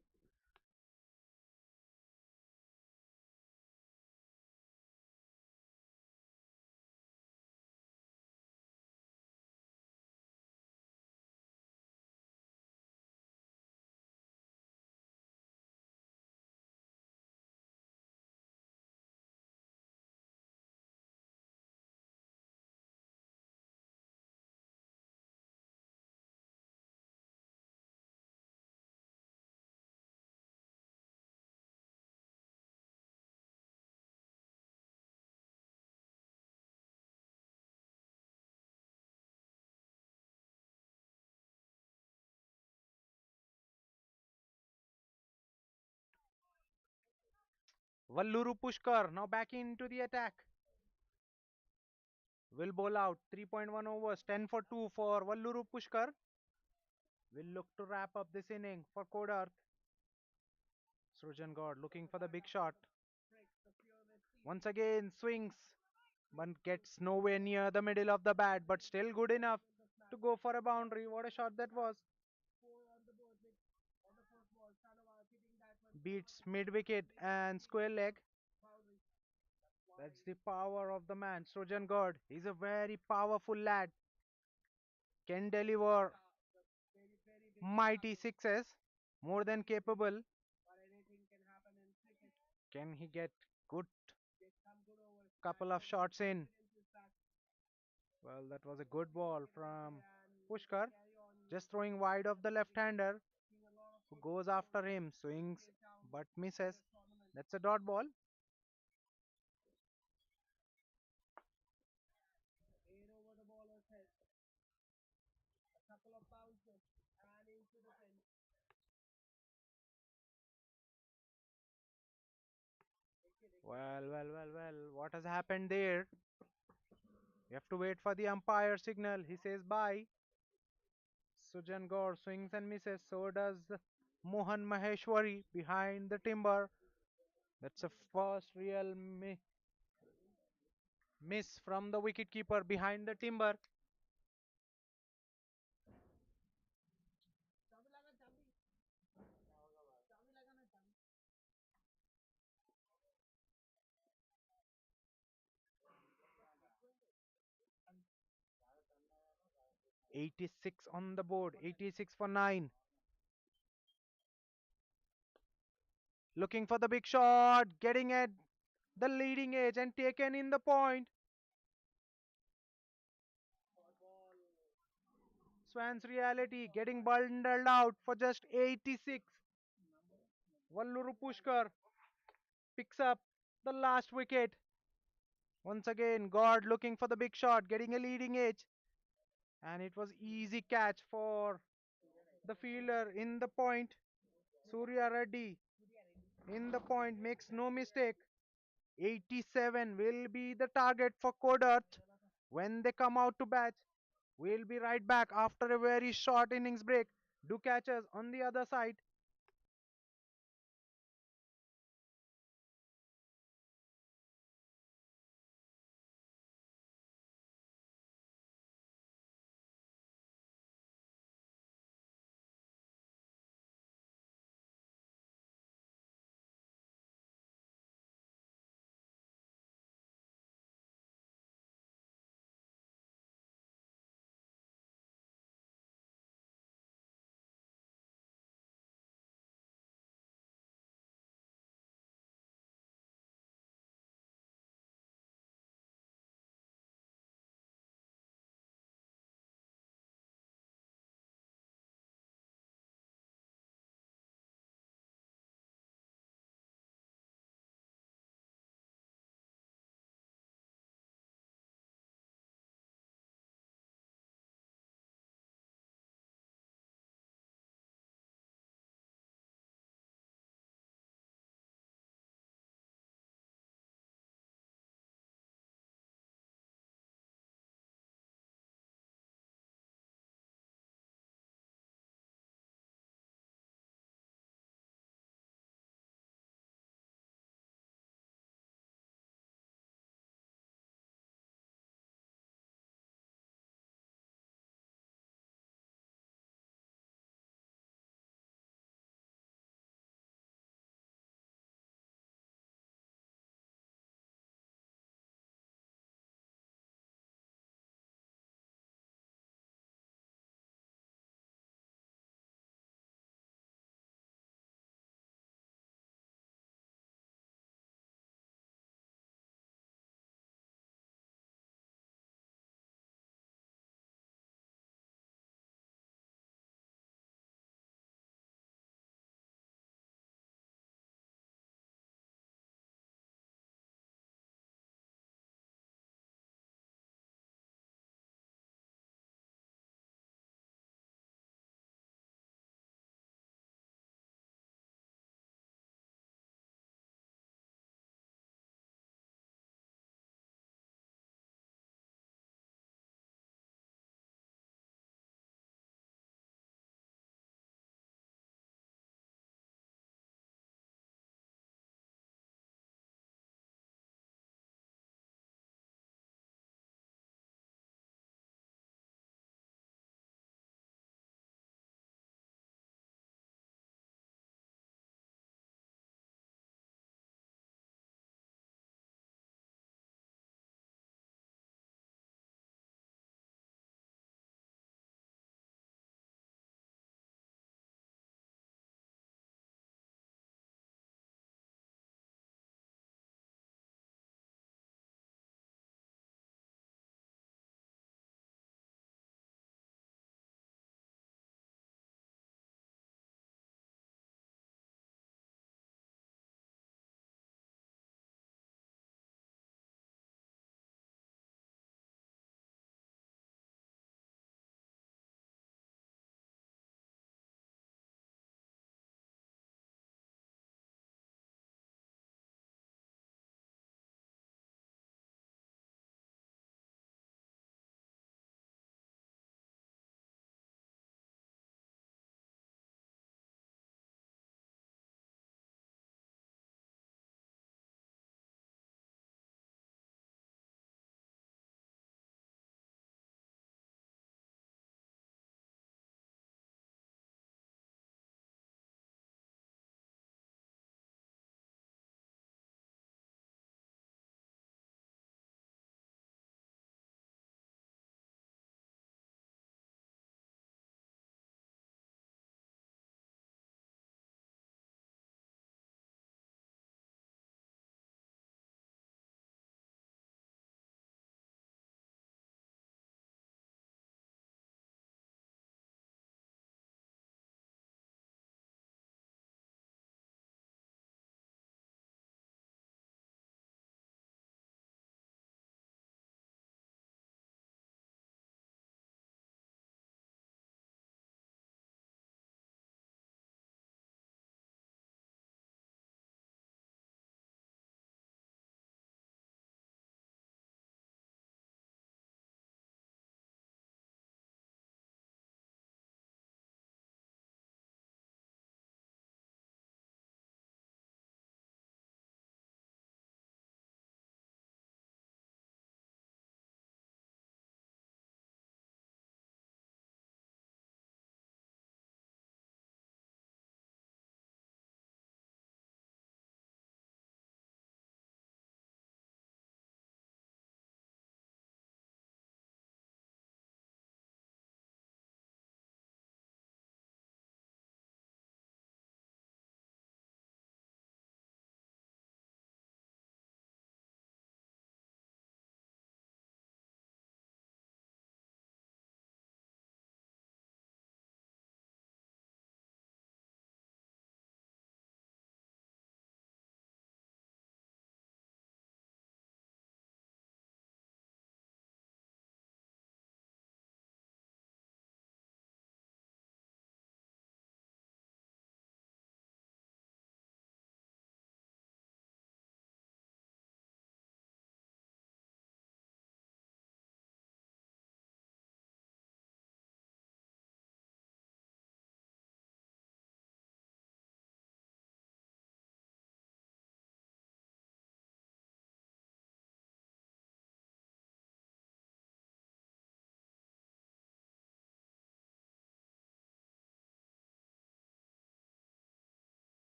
Valluru Pushkar now back into the attack. Will bowl out 3.1 overs, 10 for 2 for Valluru Pushkar. Will look to wrap up this inning for Codearth. Srujan God looking for the big shot. Once again swings. One gets nowhere near the middle of the bat, but still good enough to go for a boundary. What a shot that was. Beats mid wicket and square leg. That's the power of the man, Srujan God. He's a very powerful lad. Can deliver mighty sixes. More than capable. Can he get good couple of shots in? Well, that was a good ball from Pushkar. Just throwing wide of the left-hander who goes after him, swings but misses. That's a dot ball. Well. What has happened there? You have to wait for the umpire signal. He says bye. Sujan Gaur swings and misses. So does Mohan Maheshwari behind the timber. That's a first real miss from the wicketkeeper behind the timber. 86 on the board. 86 for 9. Looking for the big shot. Getting at the leading edge and taken in the point. Svans reality getting bundled out for just 86. Valluru Pushkar picks up the last wicket. Once again, God looking for the big shot, getting a leading edge. And it was easy catch for the fielder in the point. Surya Reddy in the point makes no mistake. 87 will be the target for Codearth when they come out to bat. We'll be right back after a very short innings break. Do catch us on the other side.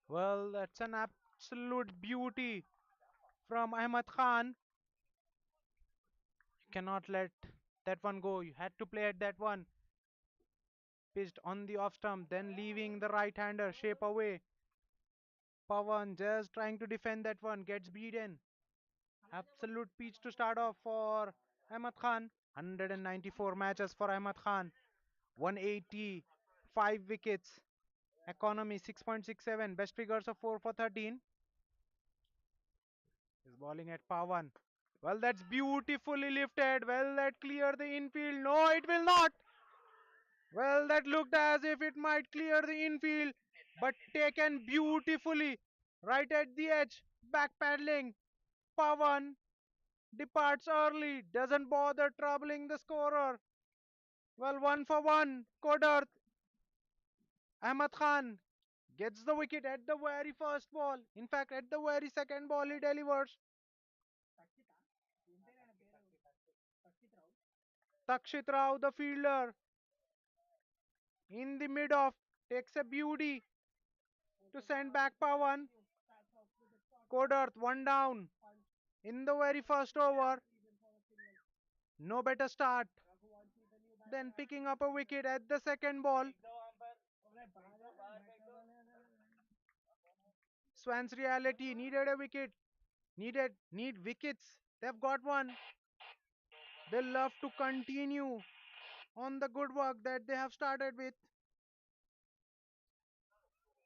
Well, that's an absolute beauty from Ahmad Khan. You cannot let that one go. You had to play at that one. Pitched on the off stump, then leaving the right hander shape away. Pawan just trying to defend that one, gets beaten. Absolute pitch to start off for Ahmad Khan. 194 matches for Ahmad Khan. 180, 5 wickets. Economy 6.67. Best figures of 4 for 13. He's bowling at Pawan. Well, that's beautifully lifted. Well, that clear the infield. No, it will not. Well, that looked as if it might clear the infield, but taken beautifully right at the edge. Backpedaling. Pawan departs early. Doesn't bother troubling the scorer. Well, 1 for 1. Codearth. Ahmad Khan gets the wicket at the very first ball. In fact, at the very second ball, he delivers. Takshit Rao, the fielder, in the mid off, takes a beauty to send back Pawan. Codearth, one down in the very first over. No better start than picking up a wicket at the second ball. Swans reality needed a wicket. Need wickets. They've got one. They love to continue on the good work that they have started with.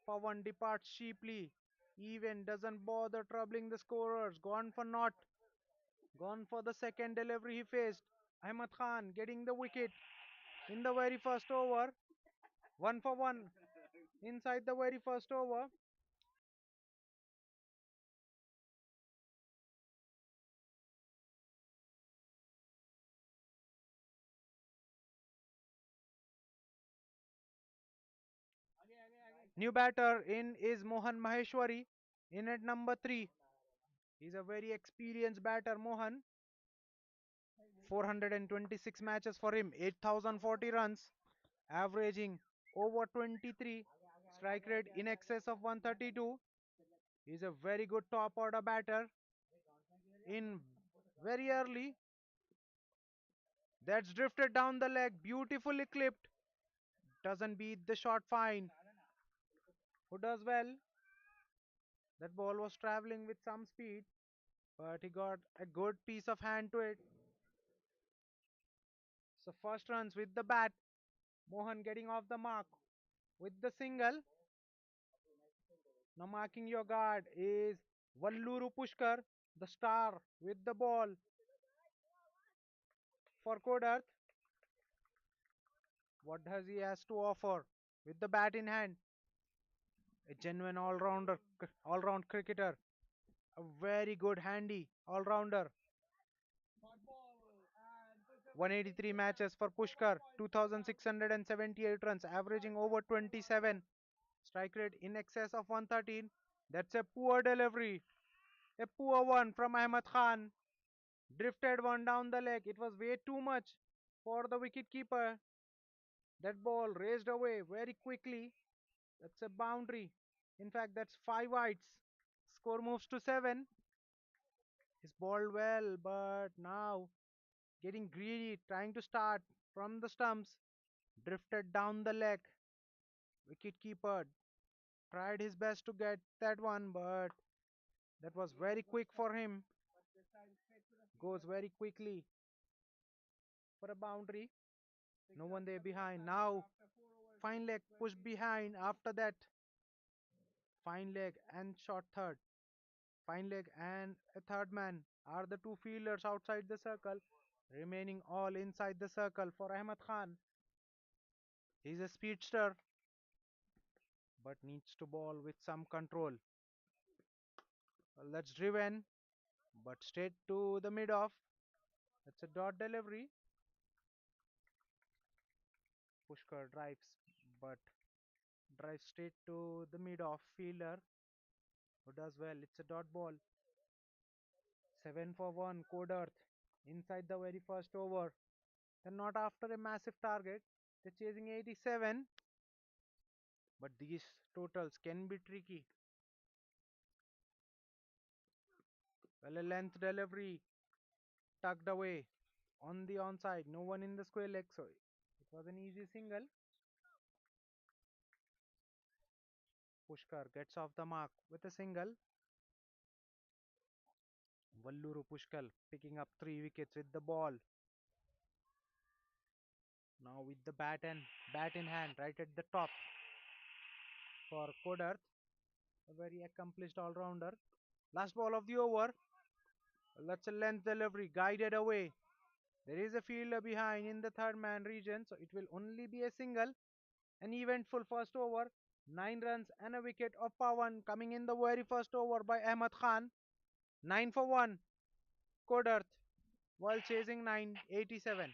Pawan departs cheaply. Even doesn't bother troubling the scorers. Gone for naught. Gone for the second delivery he faced. Ahmad Khan getting the wicket in the very first over. 1 for 1 inside the very first over. New batter in is Mohan Maheshwari in at number 3. He's a very experienced batter, Mohan. 426 matches for him, 8040 runs, averaging over 23, strike rate in excess of 132. He's a very good top order batter in very early. That's drifted down the leg, beautifully clipped. Doesn't beat the shot fine. Who does well? That ball was traveling with some speed, but he got a good piece of hand to it. So first runs with the bat. Mohan getting off the mark with the single. Now marking your guard is Valluru Pushkar, the star with the ball for Codearth. What does he has to offer with the bat in hand? A genuine all-round cricketer, a very good handy all-rounder. 183 matches for Pushkar, 2,678 runs, averaging over 27. Strike rate in excess of 113. That's a poor delivery. A poor one from Ahmad Khan. Drifted one down the leg. It was way too much for the wicket keeper. That ball raced away very quickly. That's a boundary. In fact, that's 5 wides. Score moves to 7. He's bowled well, but now getting greedy, trying to start from the stumps. Drifted down the leg. Wicket keeper tried his best to get that one, but that was very quick for him. Goes very quickly for a boundary. No one there behind. Now, fine leg pushed behind. After that, fine leg and short third. Fine leg and a third man are the two fielders outside the circle, remaining all inside the circle for Ahmad Khan. He's a speedster, but needs to ball with some control. Well, that's driven, but straight to the mid off. That's a dot delivery. Pushkar drives, but drives straight to the mid off fielder who does well. It's a dot ball. 7 for 1, Codearth inside the very first over. They're not after a massive target. They're chasing 87, but these totals can be tricky. Well, a length delivery tucked away on the onside. No one in the square leg, so it was an easy single. Pushkar gets off the mark with a single. Valluru Pushkal picking up 3 wickets with the ball. Now with the bat in hand, right at the top for Codearth, a very accomplished all-rounder. Last ball of the over. Well, that's a length delivery, guided away. There is a fielder behind in the third man region, so it will only be a single. An eventful first over. 9 runs and a wicket of Pawan coming in the very first over by Ahmad Khan. 9 for 1. Codearth while chasing 987.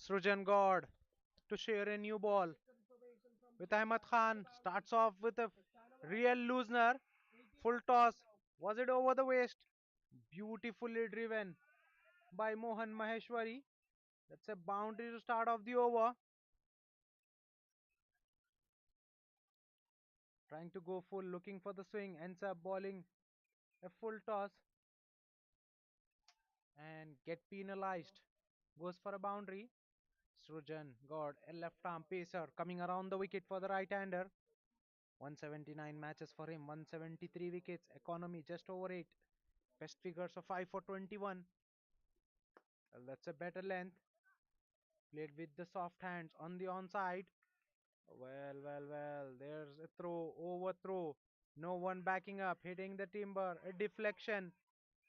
Srujan God to share a new ball with Ahmad Khan. Starts off with a real loosener. Full toss. Was it over the waist? Beautifully driven by Mohan Maheshwari. That's a boundary to start off the over. Trying to go full, looking for the swing. Ends up bowling a full toss and get penalized. Goes for a boundary. Srujan got a left arm pacer coming around the wicket for the right hander. 179 matches for him, 173 wickets, economy just over 8. Best figures of 5 for 21. Well, that's a better length. Played with the soft hands on the onside. Well, there's a throw, overthrow. No one backing up, hitting the timber, a deflection.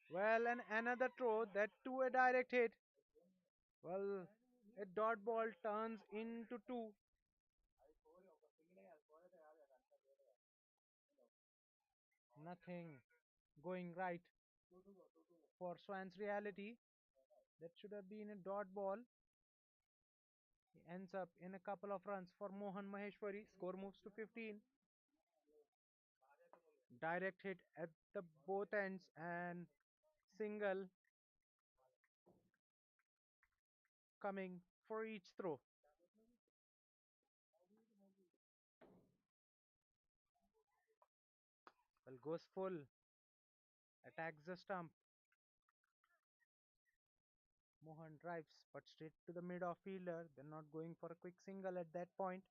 Well, and another throw, that too a direct hit. Well, a dot ball turns into two. Nothing going right for Swan's reality. That should have been a dot ball. He ends up in a couple of runs for Mohan Maheshwari. Score moves to 15. Direct hit at the both ends and single coming for each throw. Well, goes full, attacks the stump. Mohan drives, but straight to the mid off fielder. They're not going for a quick single at that point.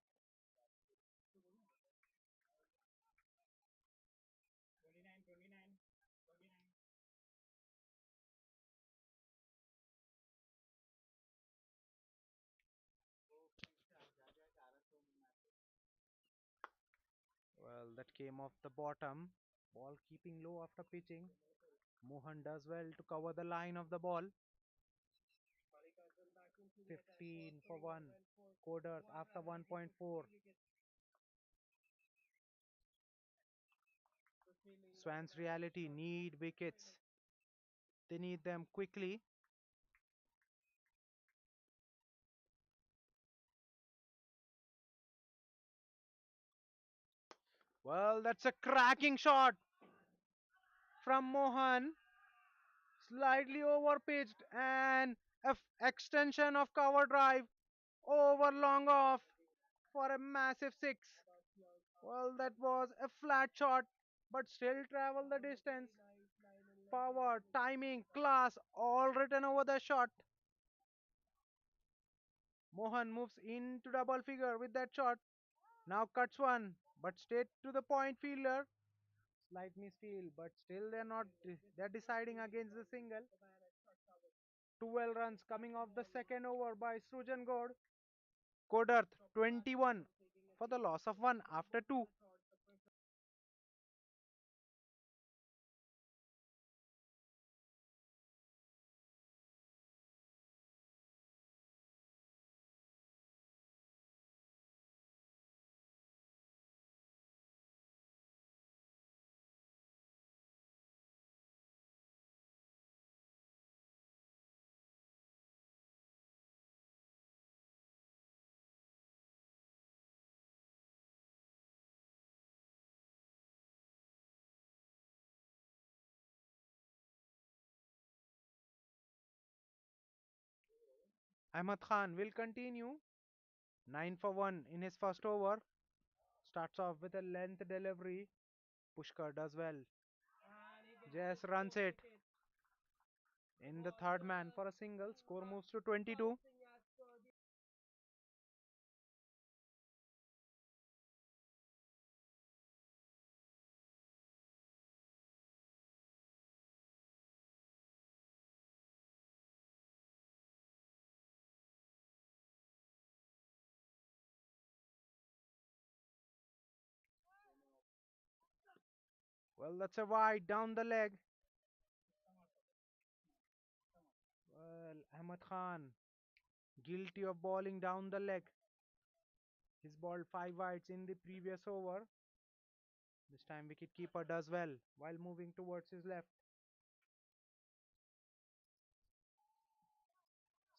Well, that came off the bottom. Ball keeping low after pitching. Mohan does well to cover the line of the ball. 15 for 1. Codearth after 1.4. Swans reality need wickets. They need them quickly. Well, that's a cracking shot from Mohan. Slightly over pitched and extension of cover drive over long off for a massive six. Well, that was a flat shot, but still traveled the distance. Power, timing, class, all written over the shot. Mohan moves into double figure with that shot. Now cuts one, but straight to the point fielder. Slight misfield, but still they're deciding against the single. 12 runs coming off the second over by Srujan God. Codearth 21 for the loss of 1 after 2. Ahmad Khan will continue. 9 for 1 in his first over. Starts off with a length delivery. Pushkar does well. Jess runs it in the third man for a single. Score moves to 22. Well, that's a wide down the leg. Well, Ahmad Khan guilty of bowling down the leg. He's bowled 5 wides in the previous over. This time wicketkeeper does well while moving towards his left.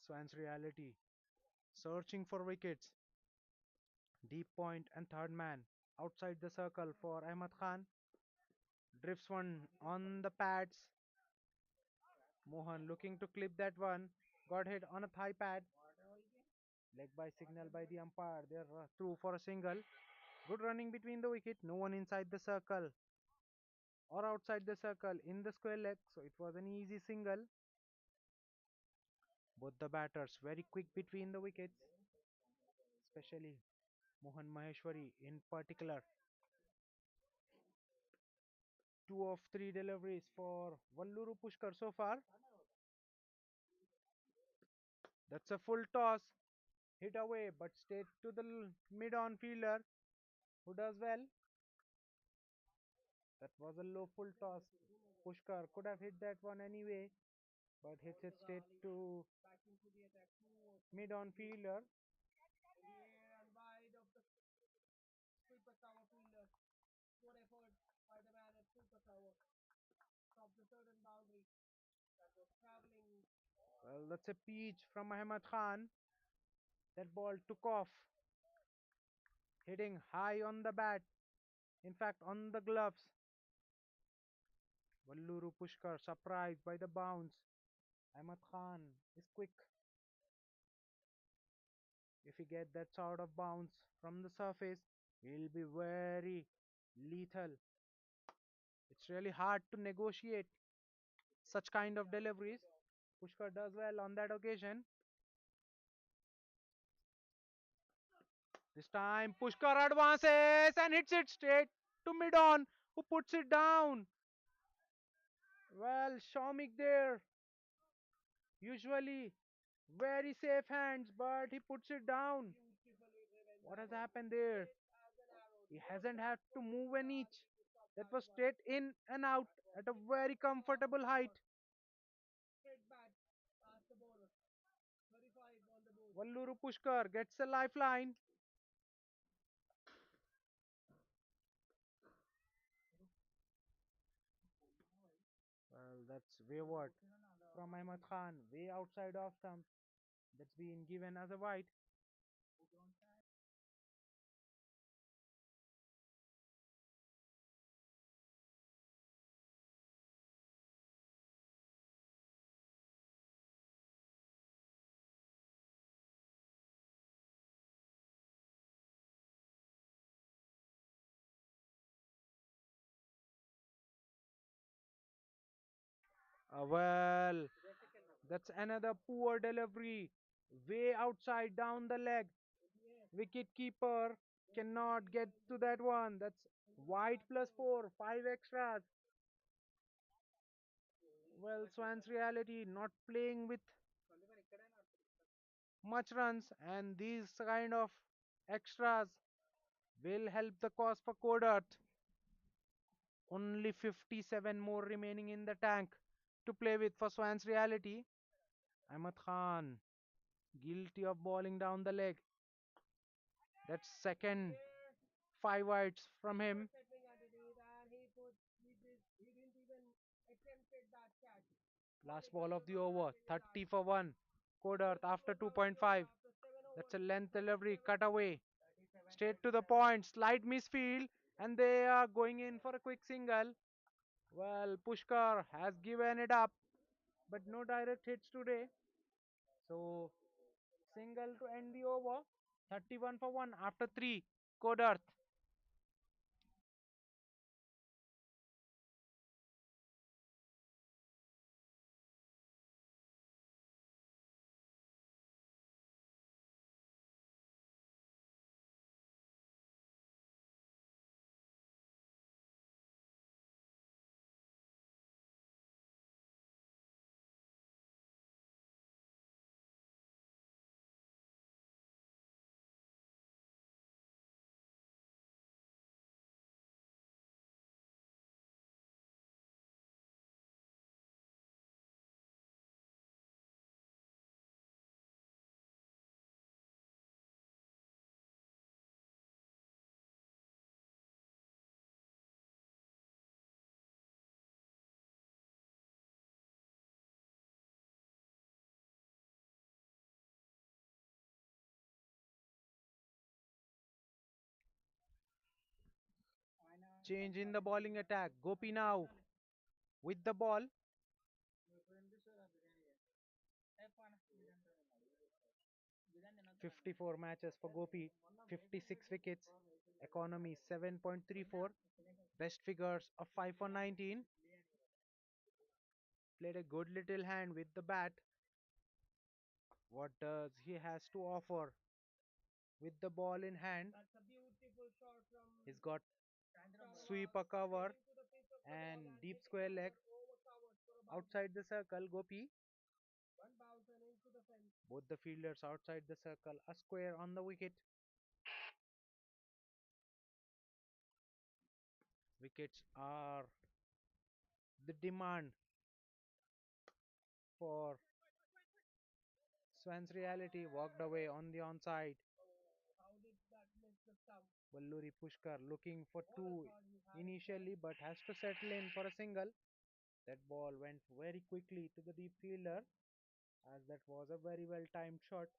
Swans reality. Searching for wickets. Deep point and third man. Outside the circle for Ahmad Khan. Drifts one on the pads. Mohan looking to clip that one. Got hit on a thigh pad. Leg by signal by the umpire. They're through for a single. Good running between the wicket. No one inside the circle or outside the circle in the square leg. So it was an easy single. Both the batters very quick between the wickets, especially Mohan Maheshwari in particular. 2 of 3 deliveries for Valluru Pushkar so far. That's a full toss. Hit away but straight to the mid-on fielder who does well. That was a low full toss. Pushkar could have hit that one anyway, but hits it straight to mid-on fielder. Well, that's a peach from Ahmad Khan. That ball took off, hitting high on the bat. In fact, on the gloves. Valluru Pushkar surprised by the bounce. Ahmad Khan is quick. If he get that sort of bounce from the surface, he'll be very lethal. It's really hard to negotiate such kind of deliveries. Pushkar does well on that occasion. This time Pushkar advances and hits it straight to mid on, who puts it down. Well, Shomik there, usually very safe hands, but he puts it down. What has happened there? He hasn't had to move an inch. That was straight in and out at a very comfortable height. Valluru Pushkar gets a lifeline. Well, that's wayward from Ahmad Khan, way outside off stump. That's been given as a wide. Well, that's another poor delivery. Way outside down the leg. Wicket keeper cannot get to that one. That's wide plus 4, 5 extras. Well, Swan's reality not playing with much runs, and these kind of extras will help the cause for Codearth. Only 57 more remaining in the tank to play with for Swan's reality. Ahmad Khan guilty of bowling down the leg. That's second 5 wides from him. Last ball of the over, 30 for 1. Codearth after 2.5. That's a length delivery, cut away. Straight to the point, slight misfield, and they are going in for a quick single. Well, Pushkar has given it up, but no direct hits today. So Single to end the over. 31 for 1 after 3. Codearth. Change in the bowling attack. Gopi now with the ball. 54 matches for Gopi, 56 wickets, economy 7.34, best figures of 5 for 19. Played a good little hand with the bat. What does he has to offer with the ball in hand? He's got sweeper cover and deep square leg outside the circle. Gopi, both the fielders outside the circle, a square on the wicket. Wickets are the demand for Svans reality. Walked away on the onside. Valluri Pushkar looking for two initially but has to settle in for a single. That ball went very quickly to the deep fielder as that was a very well timed shot.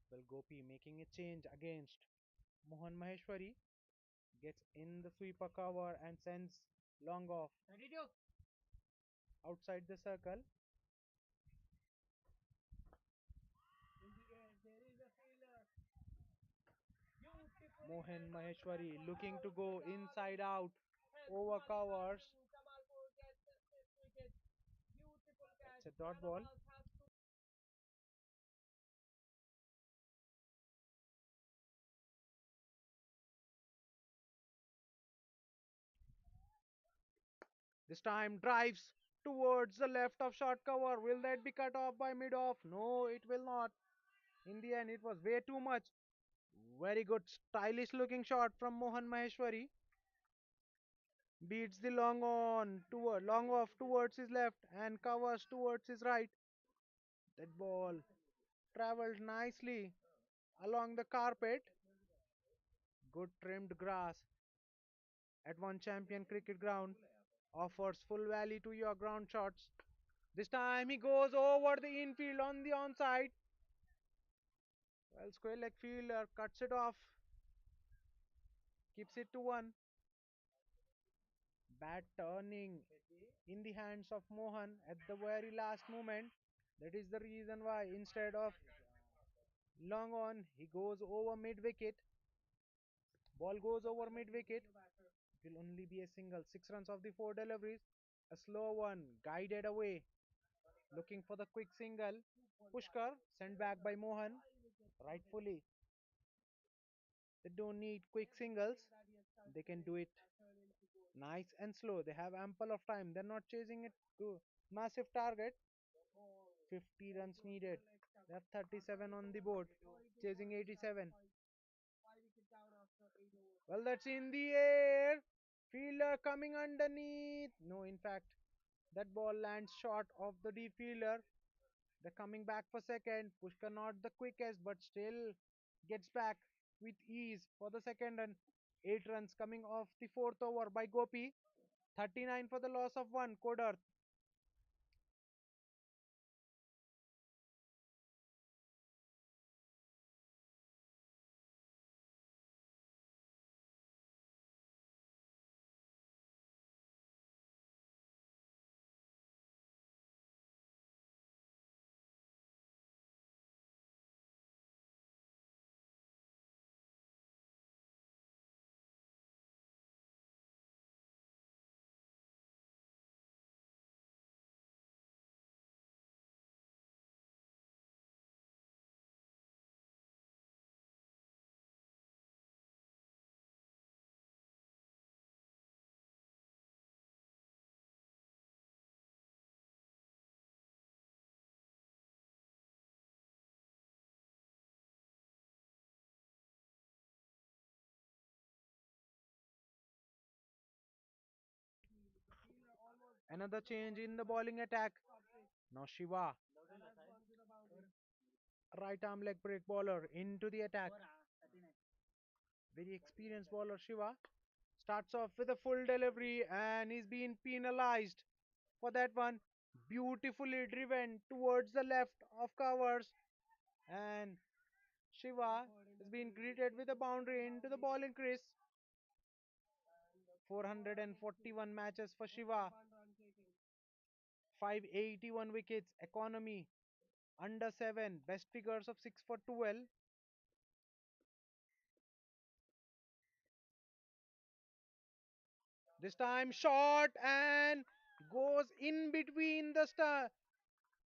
Well, Gopi making a change against Mohan Maheshwari gets in the sweeper cover and sends long off outside the circle. Mohan Maheshwari looking to go inside out over covers. It's a dot ball. This time drives towards the left of short cover. Will that be cut off by mid off? No, it will not. In the end, it was way too much. Very good, stylish looking shot from Mohan Maheshwari. Beats the long off towards his left and covers towards his right. That ball traveled nicely along the carpet. Good trimmed grass at one champion cricket ground offers full value to your ground shots. This time he goes over the infield on the onside. Well, square leg fielder cuts it off, keeps it to one. Bat turning in the hands of Mohan at the very last moment. That is the reason why instead of long on, he goes over mid wicket. Ball goes over mid wicket. It will only be a single. 6 runs of the four deliveries. A slow one guided away. Looking for the quick single. Pushkar sent back by Mohan. Rightfully. They don't need quick singles. They can do it nice and slow. They have ample of time. They're not chasing it to massive target. 50 runs needed. They have 37 on the board. Chasing 87. Well, that's in the air. Fielder coming underneath. No, in fact, that ball lands short of the deep fielder. They're coming back for second. Pushkar not the quickest, but still gets back with ease for the second run. 8 runs coming off the fourth over by Gopi. 39 for the loss of one. Codearth. Another change in the bowling attack. Now Shiva, right arm leg break bowler into the attack. Very experienced bowler Shiva starts off with a full delivery and is being penalized for that one. Beautifully driven towards the left of covers, and Shiva has been greeted with a boundary into the bowling crease. 441 matches for Shiva, 581 wickets, economy under 7, best figures of 6 for 12. This time shot and goes in between the star,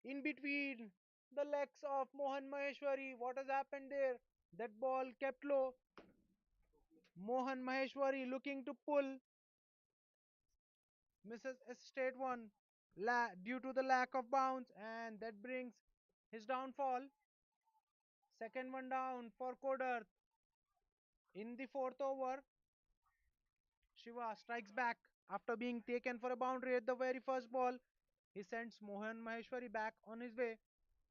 in between the legs of Mohan Maheshwari. What has happened there? That ball kept low. Mohan Maheshwari looking to pull, misses a straight one due to the lack of bounce, and that brings his downfall. Second one down for Codearth. In the fourth over, Shiva strikes back after being taken for a boundary at the very first ball. He sends Mohan Maheshwari back on his way.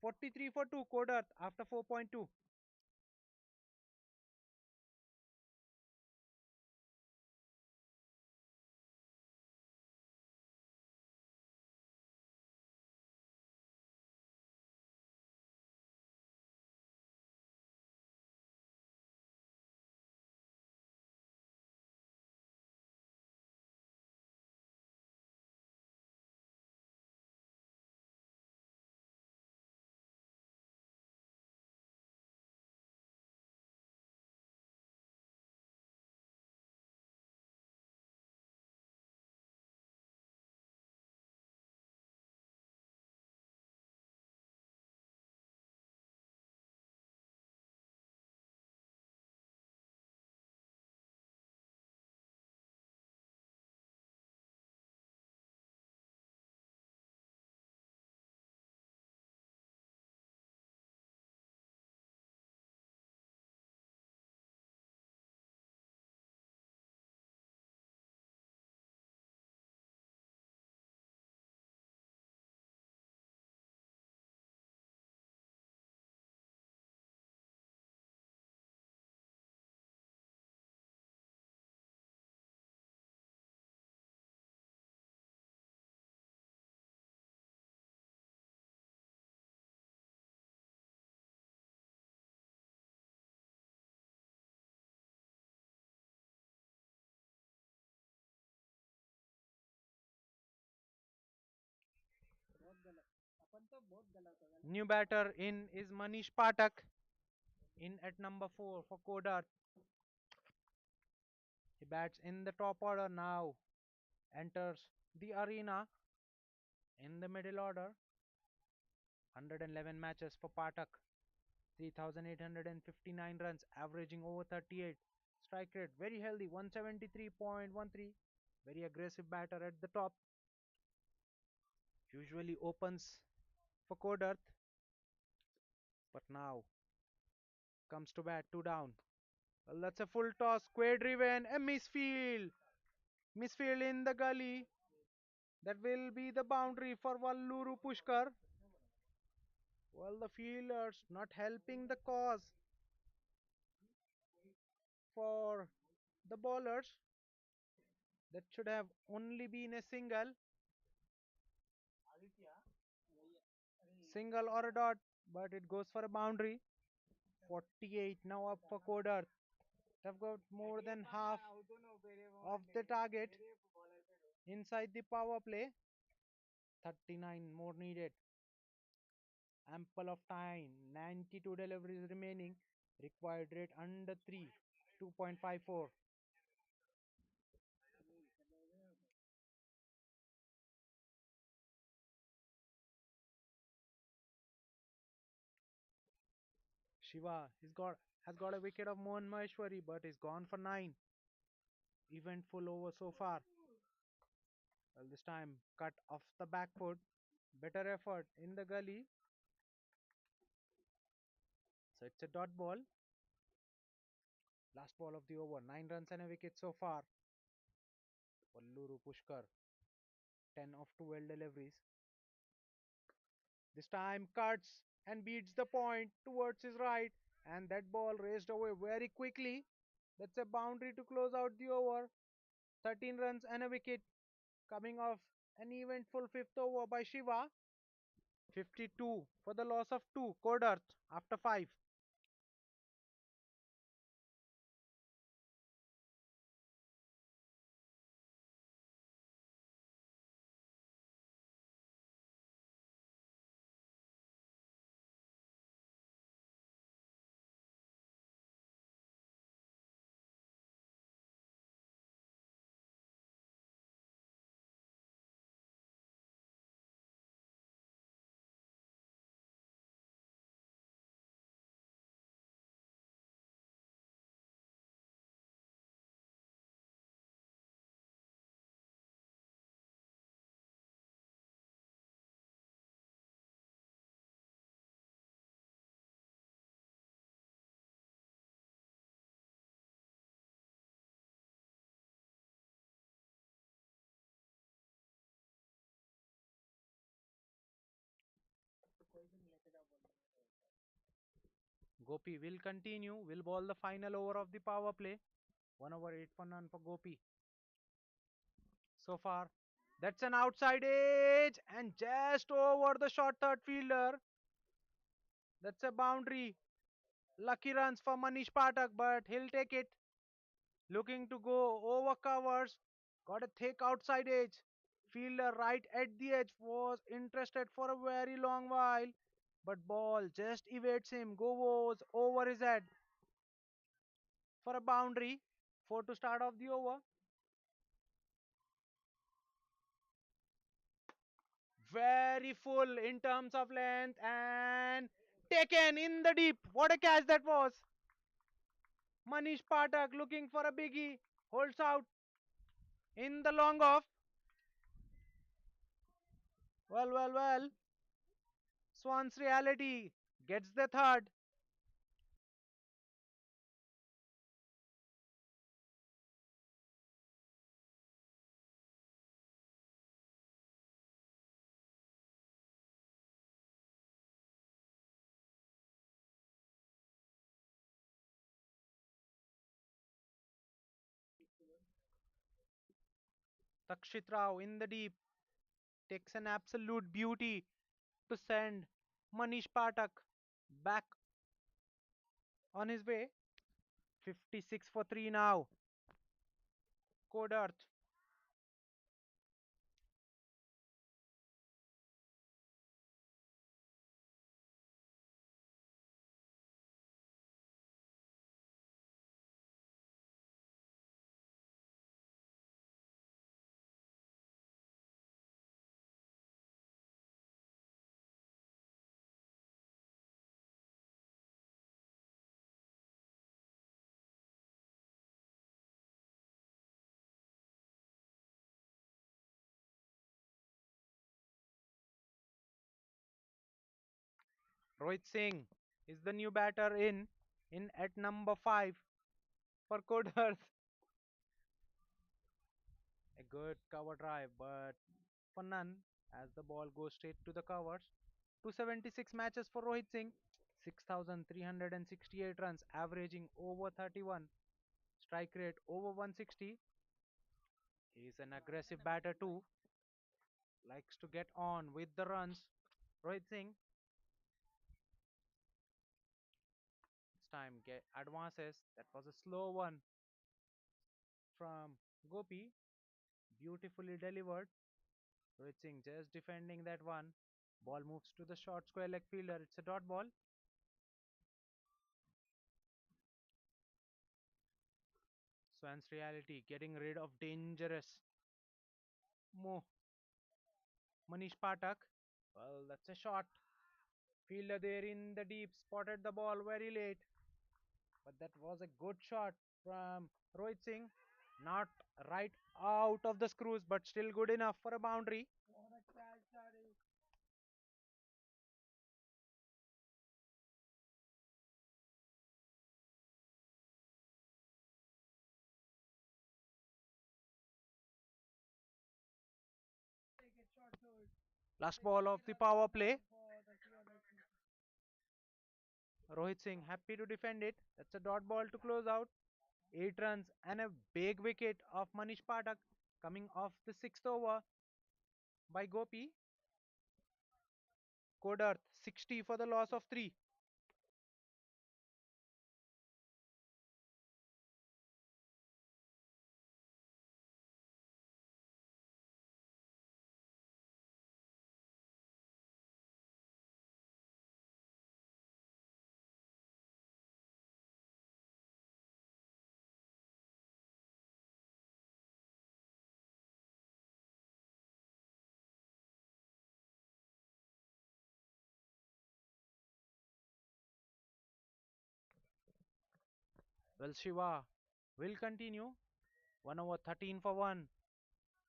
43 for 2 Codearth after 4.2. New batter in is Manish Patak in at number 4 for Codearth. He bats in the top order now. Enters the arena in the middle order. 111 matches for Patak. 3,859 runs, averaging over 38. Strike rate very healthy, 173.13. Very aggressive batter at the top. Usually opens for Codearth, but now comes to bat, two down. Well, that's a full toss, square driven, a misfield. Misfield in the gully. That will be the boundary for Valluru Pushkar. Well, the fielders not helping the cause for the bowlers. That should have only been a single or a dot, but it goes for a boundary. 48 now up for Coder. They've got more than half of the target inside the power play. 39 more needed. Ample of time. 92 deliveries remaining. Required rate under 3. 2.54. Shiva has got a wicket of Mohan Maheshwari, but is gone for 9. Eventful over so far. Well, this time cut off the back foot. Better effort in the gully. So it's a dot ball. Last ball of the over. 9 runs and a wicket so far. Valluru Pushkar. 10 of 12 deliveries. This time cuts and beats the point towards his right, and that ball raced away very quickly. That's a boundary to close out the over. 13 runs and a wicket coming off an eventful fifth over by Shiva. 52 for the loss of 2. Codearth after 5. Gopi will continue, will ball the final over of the power play. 1 over 8 for none for Gopi. So far, that's an outside edge and just over the short third fielder. That's a boundary. Lucky runs for Manish Patak, but he'll take it. Looking to go over covers. Got a thick outside edge. Fielder right at the edge was interested for a very long while, but ball just evades him, goes over his head for a boundary. 4 to start off the over. Very full in terms of length and taken in the deep. What a catch that was. Manish Patak looking for a biggie. Holds out in the long off. Well. Swans reality gets the third. Takshit Rao in the deep takes an absolute beauty to send Manish Patak back on his way. 56 for 3 now. Codearth. Rohit Singh is the new batter in at number 5 for Codearth. A good cover drive, but for none as the ball goes straight to the covers. 276 matches for Rohit Singh, 6,368 runs, averaging over 31, strike rate over 160. He's an aggressive batter too, likes to get on with the runs. Rohit Singh, this time get advances. That was a slow one from Gopi, beautifully delivered. Rohit Singh just defending that one. Ball moves to the short square leg fielder. It's a dot ball. Swans reality getting rid of dangerous Mo Manish Patak. Well, that's a shot. Fielder there in the deep spotted the ball very late, but that was a good shot from Rohit Singh. Not right out of the screws, but still good enough for a boundary. Last ball of the power play. Rohit Singh happy to defend it. That's a dot ball to close out. 8 runs and a big wicket of Manish Pathak coming off the sixth over by Gopi. Codearth 60 for the loss of 3. Well, Shiva will continue. 1 over 13 for 1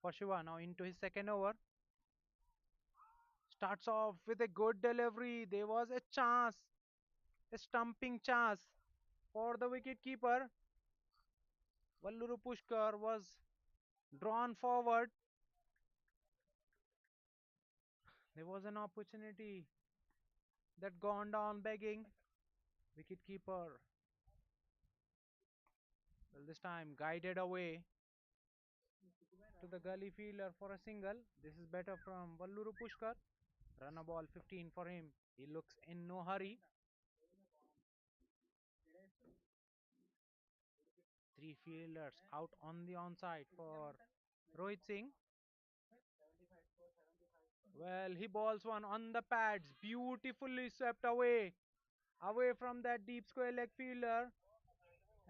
for Shiva. Now into his second over. Starts off with a good delivery. There was a chance, a stumping chance for the wicket keeper. Valluru Pushkar was drawn forward. There was an opportunity that gone down begging. Wicket keeper, well, this time guided away to the gully fielder for a single. This is better from Valluru Pushkar. Run a ball 15 for him. He looks in no hurry. Three fielders out on the onside for Rohit Singh. Well, he balls one on the pads, beautifully swept away from that deep square leg fielder,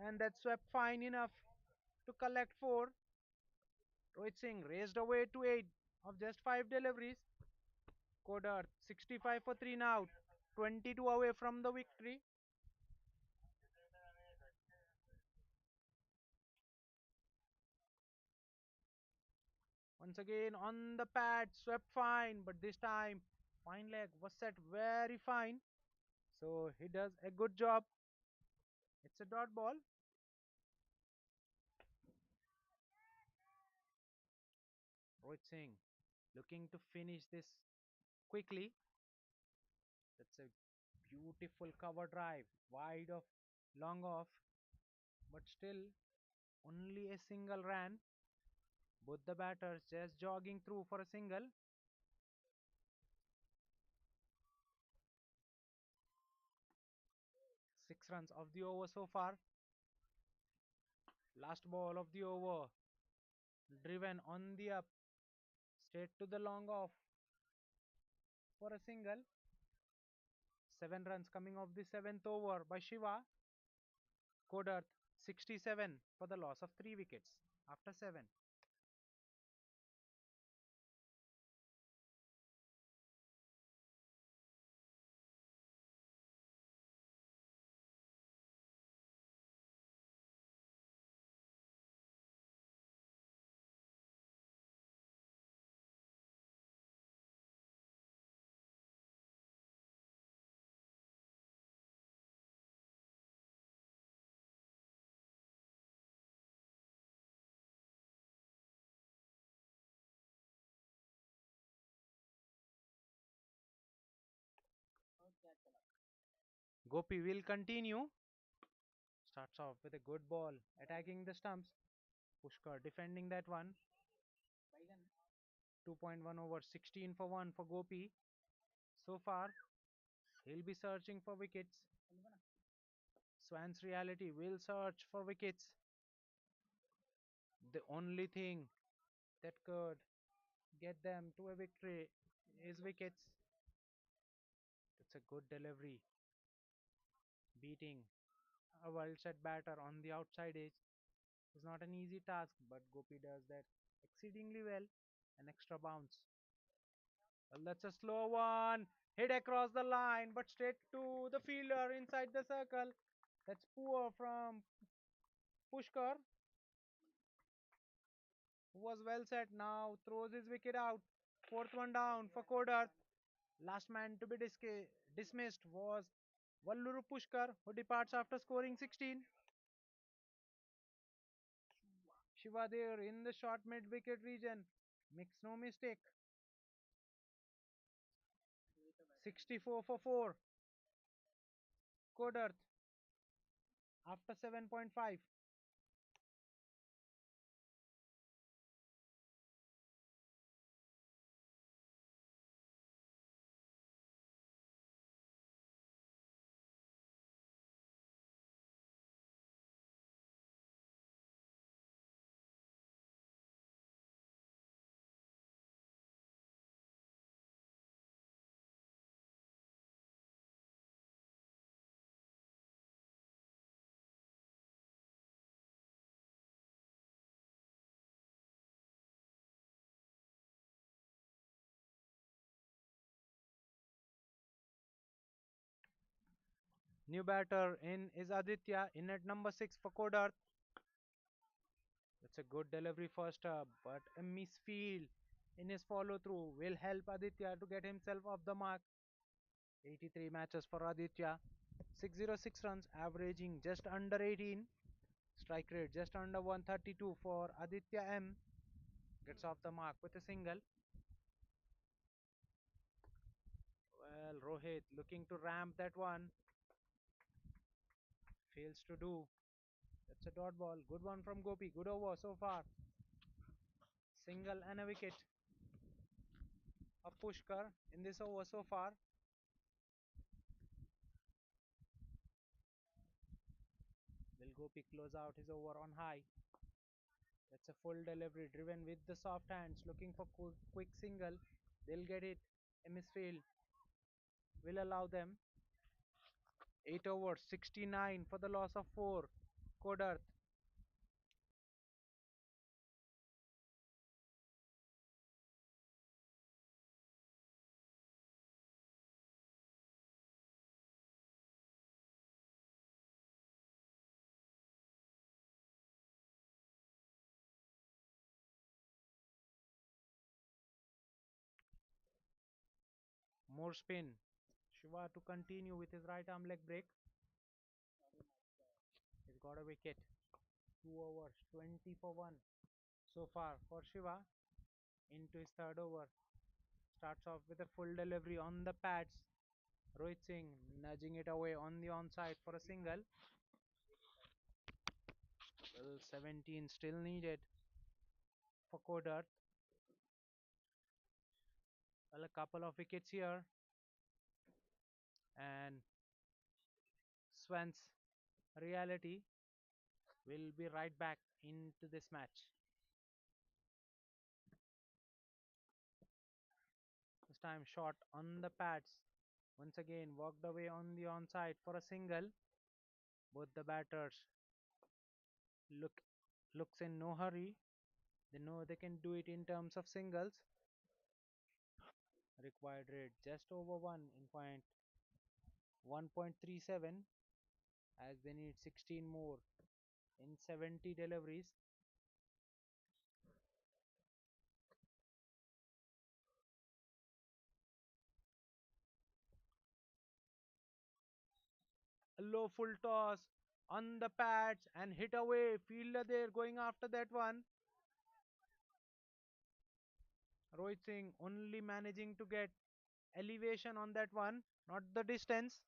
and that swept fine enough to collect four. Rohit Singh raced away to eight of just five deliveries. Codearth 65 for three now, 22 away from the victory. Once again on the pad, swept fine, but this time fine leg was set very fine. So he does a good job. It's a dot ball. Rohit Singh looking to finish this quickly. That's a beautiful cover drive, wide of long off, but still only a single ran. Both the batters just jogging through for a single. 6 runs of the over so far. Last ball of the over, driven on the up, straight to the long off for a single. 7 runs coming off the seventh over by Shiva. Codearth 67 for the loss of 3 wickets after 7. Gopi will continue. Starts off with a good ball, attacking the stumps. Pushkar defending that one. 2.1 over 16 for 1 for Gopi. So far, he'll be searching for wickets. Swans reality will search for wickets. The only thing that could get them to a victory is wickets. It's a good delivery, beating a wild set batter on the outside edge is not an easy task, but Gopi does that exceedingly well. An extra bounce. Well, that's a slow one. Hit across the line, but straight to the fielder inside the circle. That's poor from Pushkar, who was well set now, throws his wicket out. Fourth one down for Codearth. Last man to be dismissed was Valluru Pushkar, who departs after scoring 16. Shiva there in the short mid wicket region makes no mistake. 64 for 4. Codearth after 7.5. New batter in is Aditya in at number 6 for Codearth. That's a good delivery first up, but a misfield in his follow through will help Aditya to get himself off the mark. 83 matches for Aditya, 606 runs, averaging just under 18. Strike rate just under 132 for Aditya M. Gets off the mark with a single. Well, Rohit looking to ramp that one. Fails to do. That's a dot ball. Good one from Gopi. Good over so far. Single and a wicket. A Pushkar in this over so far. Will Gopi close out his over on high? That's a full delivery driven with the soft hands. Looking for quick single. They'll get it. A misfield will allow them. 8 overs, 69 for the loss of 4. Codearth. More spin. Shiva to continue with his right arm leg break. He's got a wicket. 2 overs, 20 for 1 so far for Shiva. Into his third over. Starts off with a full delivery on the pads. Rohit Singh nudging it away on the onside for a single. Well, 17 still needed for Codearth. Well, a couple of wickets here. And Svans reality will be right back into this match. This time shot on the pads. Once again walked away on the onside for a single. Both the batters look looks in no hurry. They know they can do it in terms of singles. Required rate just over 1 in point 1.37 as they need 16 more in 70 deliveries. A low full toss on the pads and hit away. Fielder there going after that one. Rohit Singh only managing to get elevation on that one, not the distance.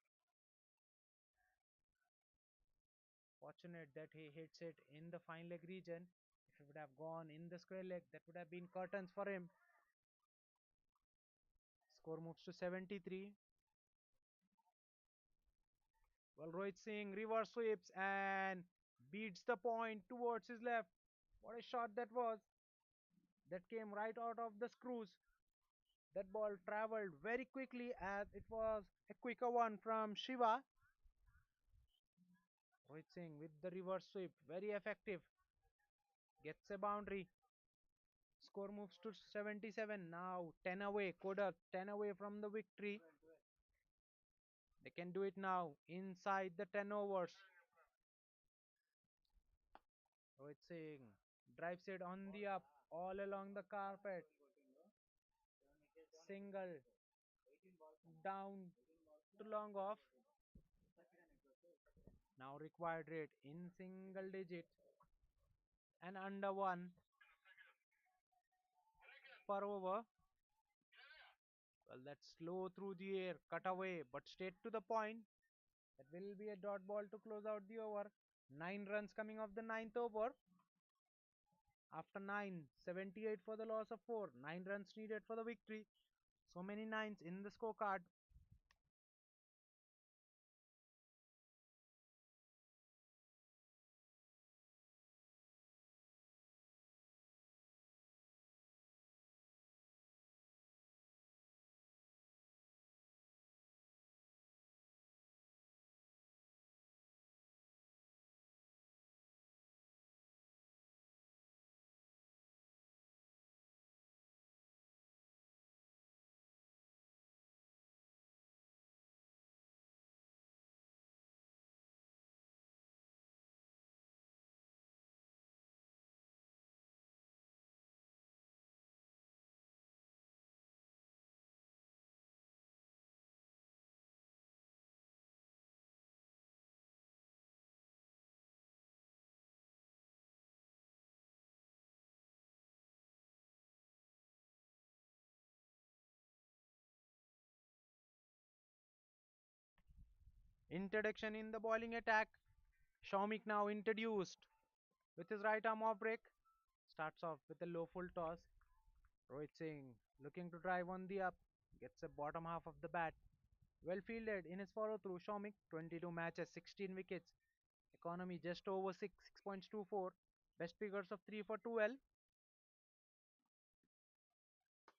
Fortunate that he hits it in the fine leg region. If he would have gone in the square leg, that would have been curtains for him. Score moves to 73. Well, Rohit Singh reverse sweeps and beats the point towards his left. What a shot that was. That came right out of the screws. That ball traveled very quickly as it was a quicker one from Shiva. Rohit Singh with the reverse sweep, very effective. Gets a boundary. Score moves to 77. Now 10 away. Kodak 10 away from the victory. They can do it now inside the 10 overs. Rohit Singh drives it on the up all along the carpet. Single down to long off. Now required rate in single digit and under 1 per over. Well, Well, that's slow through the air, cut away, but straight to the point. That will be a dot ball to close out the over. 9 runs coming off the ninth over. After 9, 78 for the loss of 4. 9 runs needed for the victory. So many nines in the scorecard. Introduction in the bowling attack. Shaumik now introduced with his right arm off break. Starts off with a low full toss. Rohit Singh looking to drive on the up. Gets the bottom half of the bat. Well fielded in his follow through. Shaumik 22 matches, 16 wickets. Economy just over 6, 6.24. Best figures of 3 for 12.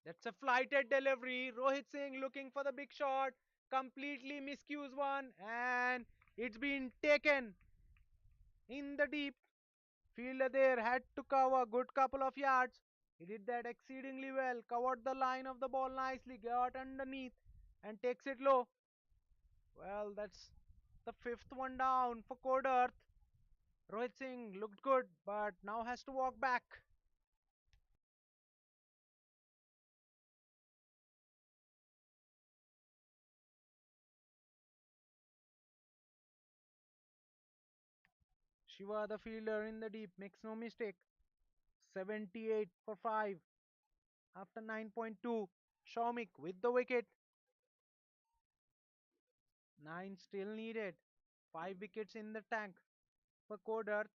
That's a flighted delivery. Rohit Singh looking for the big shot. Completely miscues one. And it's been taken in the deep. Fielder there had to cover a good couple of yards. He did that exceedingly well. Covered the line of the ball nicely. Got underneath and takes it low. Well, that's the fifth one down for Codearth. Rohit Singh looked good, but now has to walk back. Shiva, the fielder in the deep, makes no mistake. 78 for 5 after 9.2. Shaumik with the wicket. 9 still needed. 5 wickets in the tank for Codearth.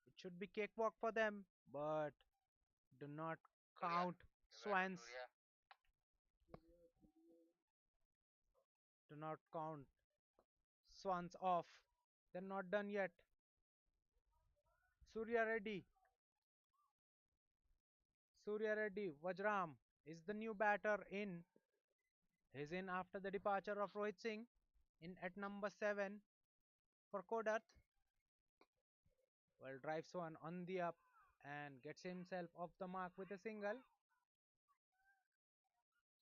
It should be cakewalk for them, but do not count Swans. Do not count Swans off. They're not done yet. Surya Reddy. Surya Reddy Vajram is the new batter in. He's in after the departure of Rohit Singh in at number 7 for Kodath. Well, drives one on the up and gets himself off the mark with a single.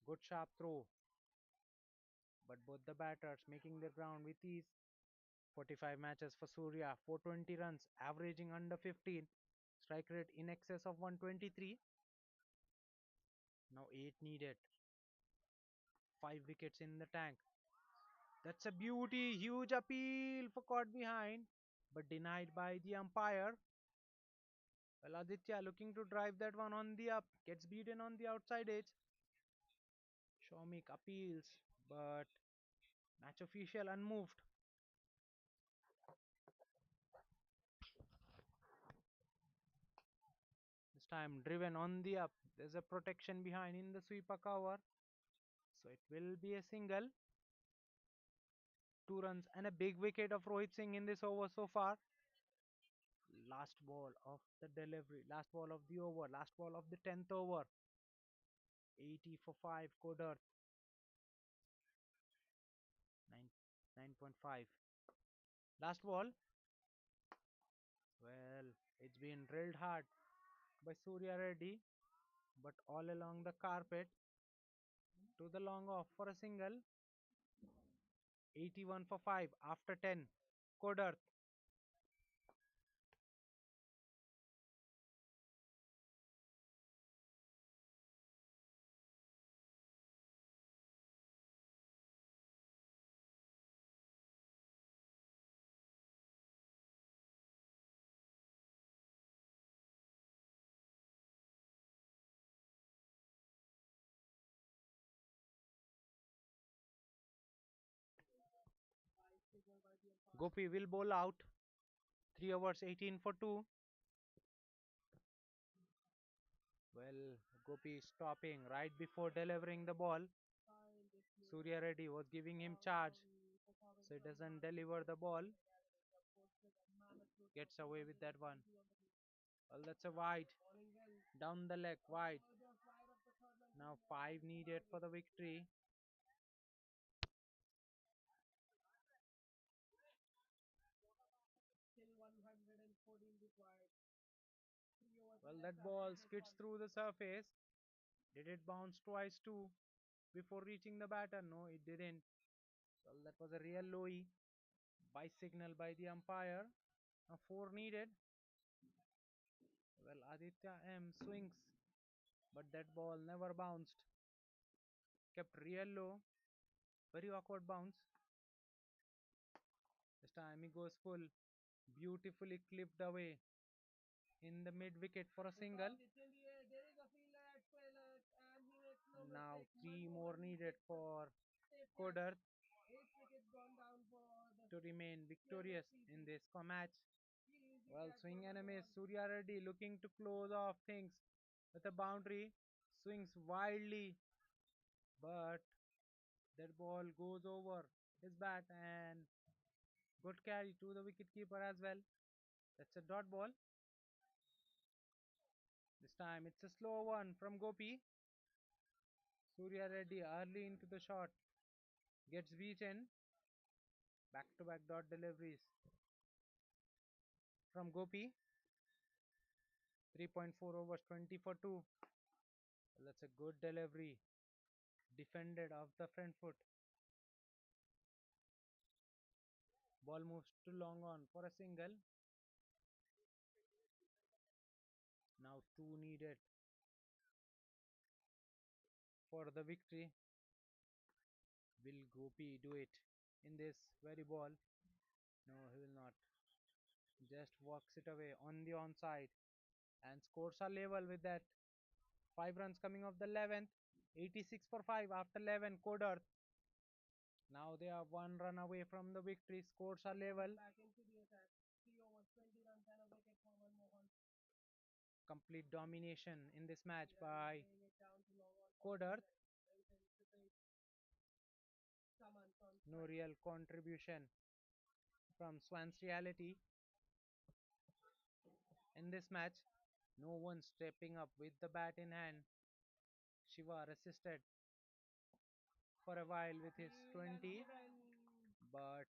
Good sharp throw, but both the batters making their ground with ease. 45 matches for Surya, 420 runs, averaging under 15, strike rate in excess of 123. Now 8 needed, 5 wickets in the tank. That's a beauty, huge appeal for caught behind, but denied by the umpire. Well, Aditya looking to drive that one on the up, gets beaten on the outside edge. Shomik appeals, but match official unmoved. This time driven on the up. There's a protection behind in the sweeper cover. So it will be a single. 2 runs and a big wicket of Rohit Singh in this over so far. Last ball of the delivery. Last ball of the over. Last ball of the 10th over. 80 for 5. Codearth. 9, 9.5. Last ball. Well, it's been drilled hard by Surya Reddy, but all along the carpet to the long off for a single. 81 for 5 after 10. Codearth. Gopi will bowl out. 3 overs 18 for 2. Well, Gopi is stopping right before delivering the ball. Surya Reddy was giving him charge, so he doesn't deliver the ball. Gets away with that one. Well, that's a wide. Down the leg, wide. Now 5 needed for the victory. Well, that ball skids through the surface. Did it bounce twice too before reaching the batter? No, it didn't. Well, that was a real lowy by signal by the umpire. Now 4 needed. Well, Aditya M swings, but that ball never bounced. Kept real low. Very awkward bounce. This time he goes full. Beautifully clipped away in the mid wicket for a single. Now 3 more needed for Codearth to remain victorious in this match. Well, swing and a miss. Surya Reddy looking to close off things with a boundary. Swings wildly, but that ball goes over his bat and good carry to the wicketkeeper as well. That's a dot ball. This time it's a slow one from Gopi. Surya Reddy early into the shot. Gets beaten. Back to back dot deliveries from Gopi. 3.4 overs, 20 for 2. Well, that's a good delivery. Defended off the front foot. Ball moves to long on for a single. Now 2 needed for the victory. Will Gopi do it in this very ball? No, he will not. Just walks it away on the onside. And scores are level with that. 5 runs coming off the 11th. 86 for 5 after 11. Codearth. Now they are 1 run away from the victory. Scores are level. Complete domination in this match by Codearth. No real contribution from Swan's reality in this match. No one stepping up with the bat in hand. Shiva assisted for a while with his 20, but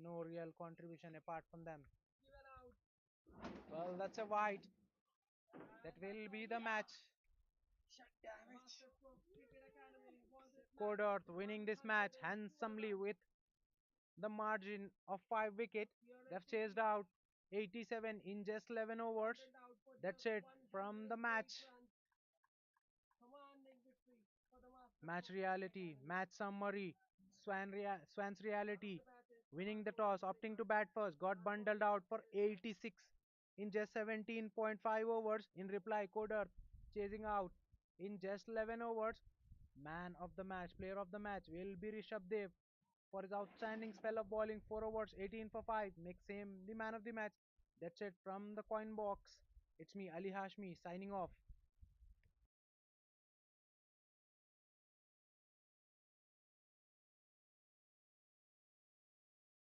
no real contribution apart from them. Well, that's a wide. That will be the match. Codearth winning this match handsomely with the margin of 5 wickets. They've chased out 87 in just 11 overs. That's it from the match. Match reality, match summary, Swan's reality, winning the toss, opting to bat first, got bundled out for 86 in just 17.5 overs. In reply, Coder chasing out in just 11 overs. Man of the match, player of the match will be Rishabh Dev for his outstanding spell of bowling 4 overs, 18 for 5, makes him the man of the match. That's it from the coin box. It's me, Ali Hashmi, signing off.